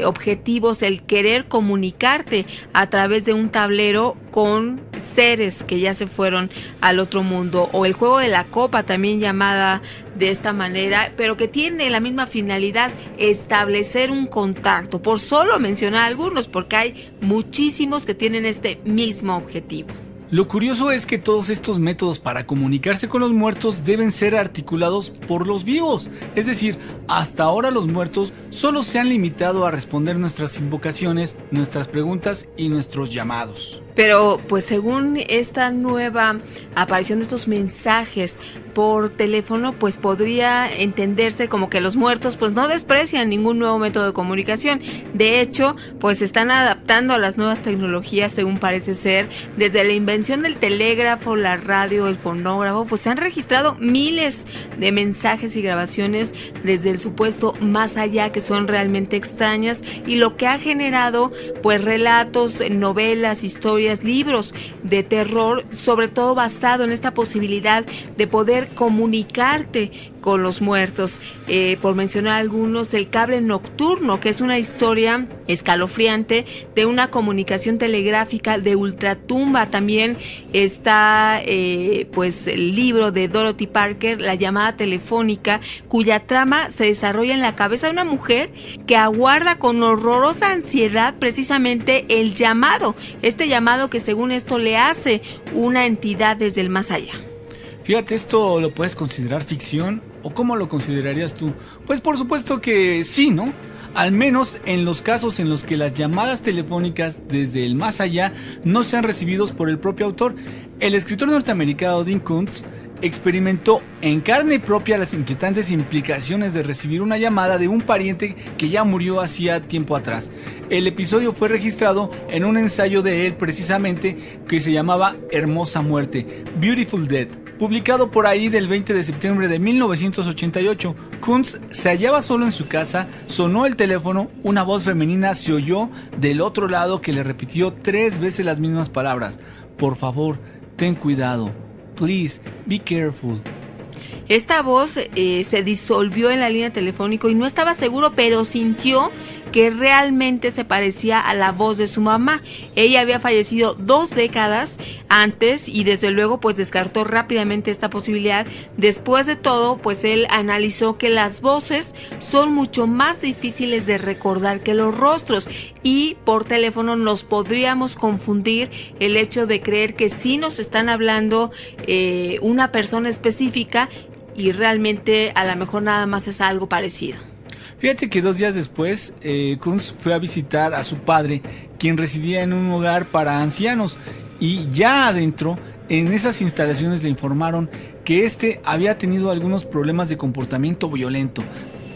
objetivos, el querer comunicarte a través de un tablero con seres que ya se fueron al otro mundo, o el juego de la copa, también llamada de esta manera, pero que tiene la misma finalidad, establecer un contacto, por solo mencionar algunos, porque hay muchísimos que tienen este mismo objetivo. Lo curioso es que todos estos métodos para comunicarse con los muertos deben ser articulados por los vivos. Es decir, hasta ahora los muertos solo se han limitado a responder nuestras invocaciones, nuestras preguntas y nuestros llamados. Pero pues según esta nueva aparición de estos mensajes por teléfono, pues podría entenderse como que los muertos pues no desprecian ningún nuevo método de comunicación. De hecho, pues se están adaptando a las nuevas tecnologías, según parece ser. Desde la invención del telégrafo, la radio, el fonógrafo, pues se han registrado miles de mensajes y grabaciones desde el supuesto más allá, que son realmente extrañas, y lo que ha generado pues relatos, novelas, historias historias, libros de terror, sobre todo basado en esta posibilidad de poder comunicarte con los muertos. Por mencionar algunos, El cable nocturno, que es una historia escalofriante de una comunicación telegráfica de ultratumba. También está pues el libro de Dorothy Parker, La llamada telefónica, cuya trama se desarrolla en la cabeza de una mujer que aguarda con horrorosa ansiedad precisamente el llamado, este llamado que según esto le hace una entidad desde el más allá. Fíjate, ¿esto lo puedes considerar ficción o cómo lo considerarías tú? Pues por supuesto que sí, ¿no? Al menos en los casos en los que las llamadas telefónicas desde el más allá no sean recibidos por el propio autor. El escritor norteamericano Dean Koontz experimentó en carne propia las inquietantes implicaciones de recibir una llamada de un pariente que ya murió hacía tiempo atrás. El episodio fue registrado en un ensayo de él precisamente que se llamaba Hermosa Muerte, Beautiful Death, publicado por ahí del 20 de septiembre de 1988. Koontz se hallaba solo en su casa, sonó el teléfono, una voz femenina se oyó del otro lado que le repitió 3 veces las mismas palabras: por favor, ten cuidado. Please, be careful. Esta voz se disolvió en la línea telefónica y no estaba seguro, pero sintió que realmente se parecía a la voz de su mamá. Ella había fallecido 2 décadas antes y desde luego pues descartó rápidamente esta posibilidad. Después de todo, pues él analizó que las voces son mucho más difíciles de recordar que los rostros, y por teléfono nos podríamos confundir el hecho de creer que sí nos están hablando una persona específica y realmente a lo mejor nada más es algo parecido. Fíjate que 2 días después, Koontz fue a visitar a su padre, quien residía en un hogar para ancianos, y ya adentro, en esas instalaciones le informaron que este había tenido algunos problemas de comportamiento violento.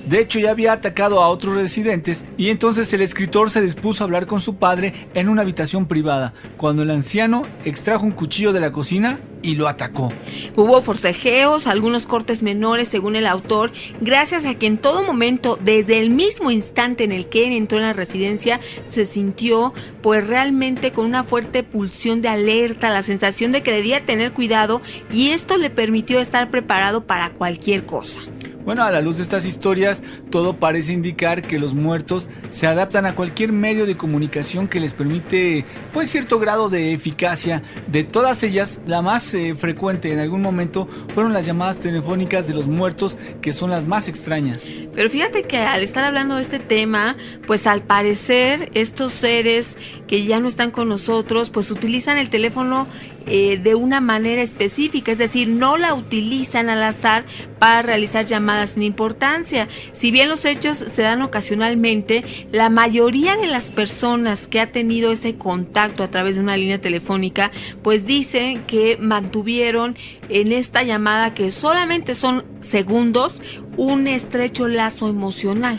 De hecho, ya había atacado a otros residentes, y entonces el escritor se dispuso a hablar con su padre en una habitación privada, cuando el anciano extrajo un cuchillo de la cocina y lo atacó. Hubo forcejeos, algunos cortes menores según el autor, gracias a que en todo momento, desde el mismo instante en el que él entró en la residencia, se sintió pues realmente con una fuerte pulsión de alerta, la sensación de que debía tener cuidado, y esto le permitió estar preparado para cualquier cosa. Bueno, a la luz de estas historias, todo parece indicar que los muertos se adaptan a cualquier medio de comunicación que les permite pues cierto grado de eficacia. De todas ellas, la más frecuente en algún momento fueron las llamadas telefónicas de los muertos, que son las más extrañas. Pero fíjate que al estar hablando de este tema, pues al parecer estos seres que ya no están con nosotros, pues utilizan el teléfono de una manera específica, es decir, no la utilizan al azar para realizar llamadas sin importancia. Si bien los hechos se dan ocasionalmente, la mayoría de las personas que ha tenido ese contacto a través de una línea telefónica, pues dicen que mantuvieron en esta llamada, que solamente son segundos, un estrecho lazo emocional.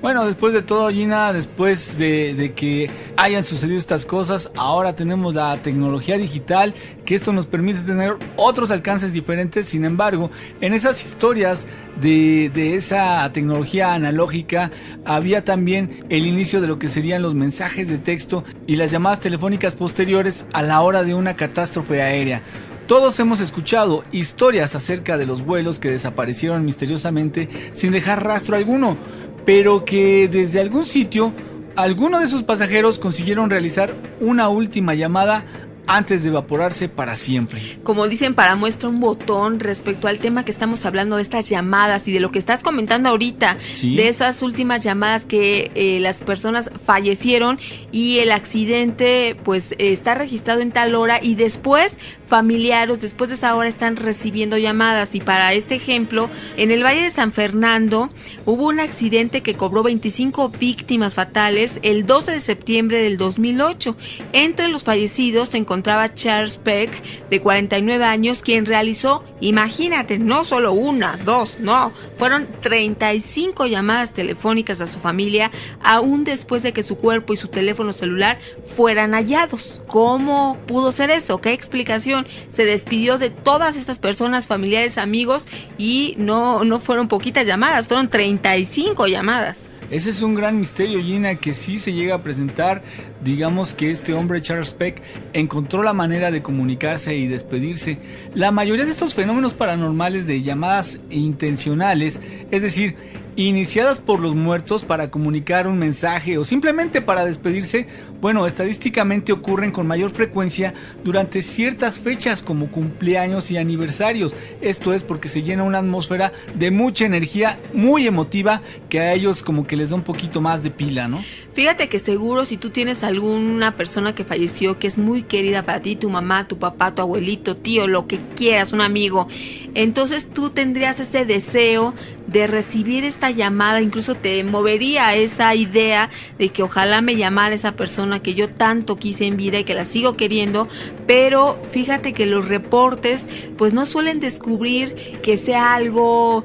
Bueno, después de todo, Gina, después de que hayan sucedido estas cosas, ahora tenemos la tecnología digital, que esto nos permite tener otros alcances diferentes. Sin embargo, en esas historias de esa tecnología analógica, había también el inicio de lo que serían los mensajes de texto y las llamadas telefónicas posteriores a la hora de una catástrofe aérea. Todos hemos escuchado historias acerca de los vuelos que desaparecieron misteriosamente sin dejar rastro alguno, pero que desde algún sitio, algunos de sus pasajeros consiguieron realizar una última llamada antes de evaporarse para siempre. Como dicen, para muestra un botón respecto al tema que estamos hablando de estas llamadas y de lo que estás comentando ahorita, ¿sí? De esas últimas llamadas que las personas fallecieron y el accidente pues está registrado en tal hora, y después familiares después de esa hora están recibiendo llamadas. Y para este ejemplo, en el Valle de San Fernando hubo un accidente que cobró 25 víctimas fatales el 12 de septiembre del 2008. Entre los fallecidos se encontraba Charles Peck, de 49 años, quien realizó, imagínate, no solo una, dos, no, fueron 35 llamadas telefónicas a su familia, aún después de que su cuerpo y su teléfono celular fueran hallados. ¿Cómo pudo ser eso? ¿Qué explicación? Se despidió de todas estas personas, familiares, amigos, y no fueron poquitas llamadas, fueron 35 llamadas. Ese es un gran misterio, Gina, que sí se llega a presentar. Digamos que este hombre, Charles Peck, encontró la manera de comunicarse y despedirse. La mayoría de estos fenómenos paranormales de llamadas intencionales, es decir, iniciadas por los muertos para comunicar un mensaje o simplemente para despedirse, bueno, estadísticamente ocurren con mayor frecuencia durante ciertas fechas como cumpleaños y aniversarios. Esto es porque se llena una atmósfera de mucha energía muy emotiva que a ellos como que les da un poquito más de pila, ¿no? Fíjate que seguro si tú tienes alguna persona que falleció que es muy querida para ti, tu mamá, tu papá, tu abuelito, tío, lo que quieras, un amigo, entonces tú tendrías ese deseo de recibir esta llamada, incluso te movería esa idea de que ojalá me llamara esa persona que yo tanto quise en vida y que la sigo queriendo, pero fíjate que los reportes pues no suelen descubrir que sea algo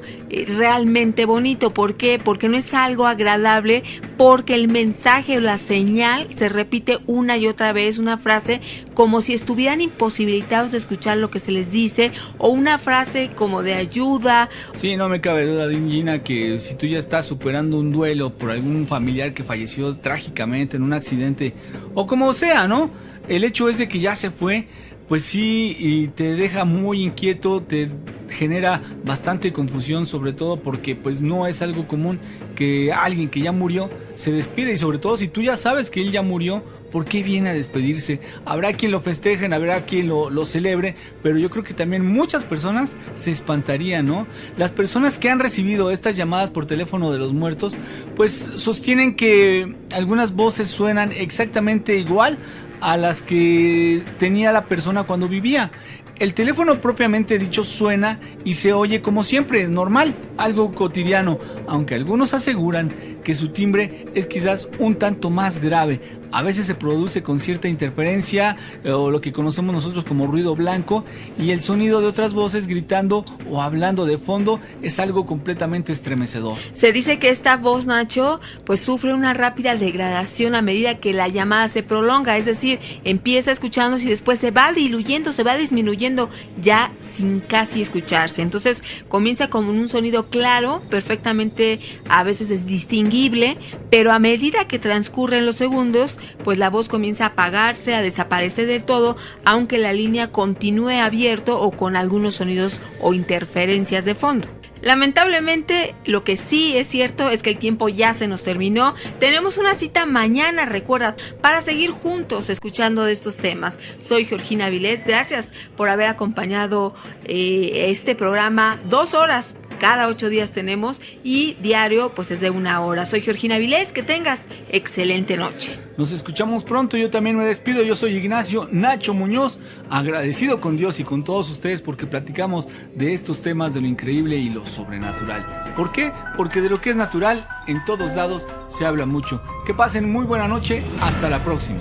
realmente bonito. ¿Por qué? Porque no es algo agradable, porque el mensaje o la señal se repite una y otra vez, una frase como si estuvieran imposibilitados de escuchar lo que se les dice, o una frase como de ayuda. Sí, no me cabe duda, Gina, que si tú ya estás superando un duelo por algún familiar que falleció trágicamente en un accidente, o como sea, ¿no? El hecho es de que ya se fue, pues sí, y te deja muy inquieto, te genera bastante confusión, sobre todo porque pues no es algo común que alguien que ya murió se despide, y sobre todo si tú ya sabes que él ya murió, ¿por qué viene a despedirse? Habrá quien lo festejen, habrá quien lo celebre, pero yo creo que también muchas personas se espantarían, ¿no? Las personas que han recibido estas llamadas por teléfono de los muertos, pues sostienen que algunas voces suenan exactamente igual a las que tenía la persona cuando vivía. El teléfono propiamente dicho suena y se oye como siempre, normal, algo cotidiano, aunque algunos aseguran que su timbre es quizás un tanto más grave. A veces se produce con cierta interferencia o lo que conocemos nosotros como ruido blanco, y el sonido de otras voces gritando o hablando de fondo es algo completamente estremecedor. Se dice que esta voz, Nacho, pues sufre una rápida degradación a medida que la llamada se prolonga, es decir, empieza escuchándose y después se va diluyendo, se va disminuyendo ya sin casi escucharse. Entonces comienza como un sonido claro, perfectamente a veces es distinguible, pero a medida que transcurren los segundos, pues la voz comienza a apagarse, a desaparecer del todo, aunque la línea continúe abierto o con algunos sonidos o interferencias de fondo. Lamentablemente, lo que sí es cierto es que el tiempo ya se nos terminó. Tenemos una cita mañana, recuerda, para seguir juntos escuchando de estos temas. Soy Georgina Avilés, gracias por haber acompañado este programa 2 horas. Cada 8 días tenemos, y diario pues es de 1 hora. Soy Georgina Avilés, que tengas excelente noche. Nos escuchamos pronto, yo también me despido. Yo soy Ignacio Nacho Muñoz, agradecido con Dios y con todos ustedes porque platicamos de estos temas de lo increíble y lo sobrenatural. ¿Por qué? Porque de lo que es natural en todos lados se habla mucho. Que pasen muy buena noche, hasta la próxima.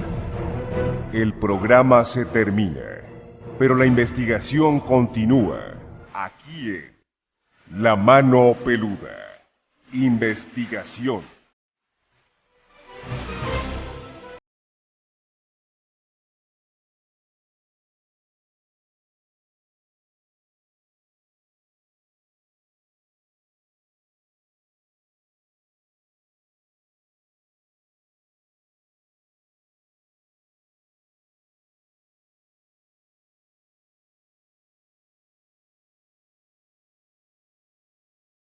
El programa se termina, pero la investigación continúa. Aquí en La Mano Peluda. Investigación.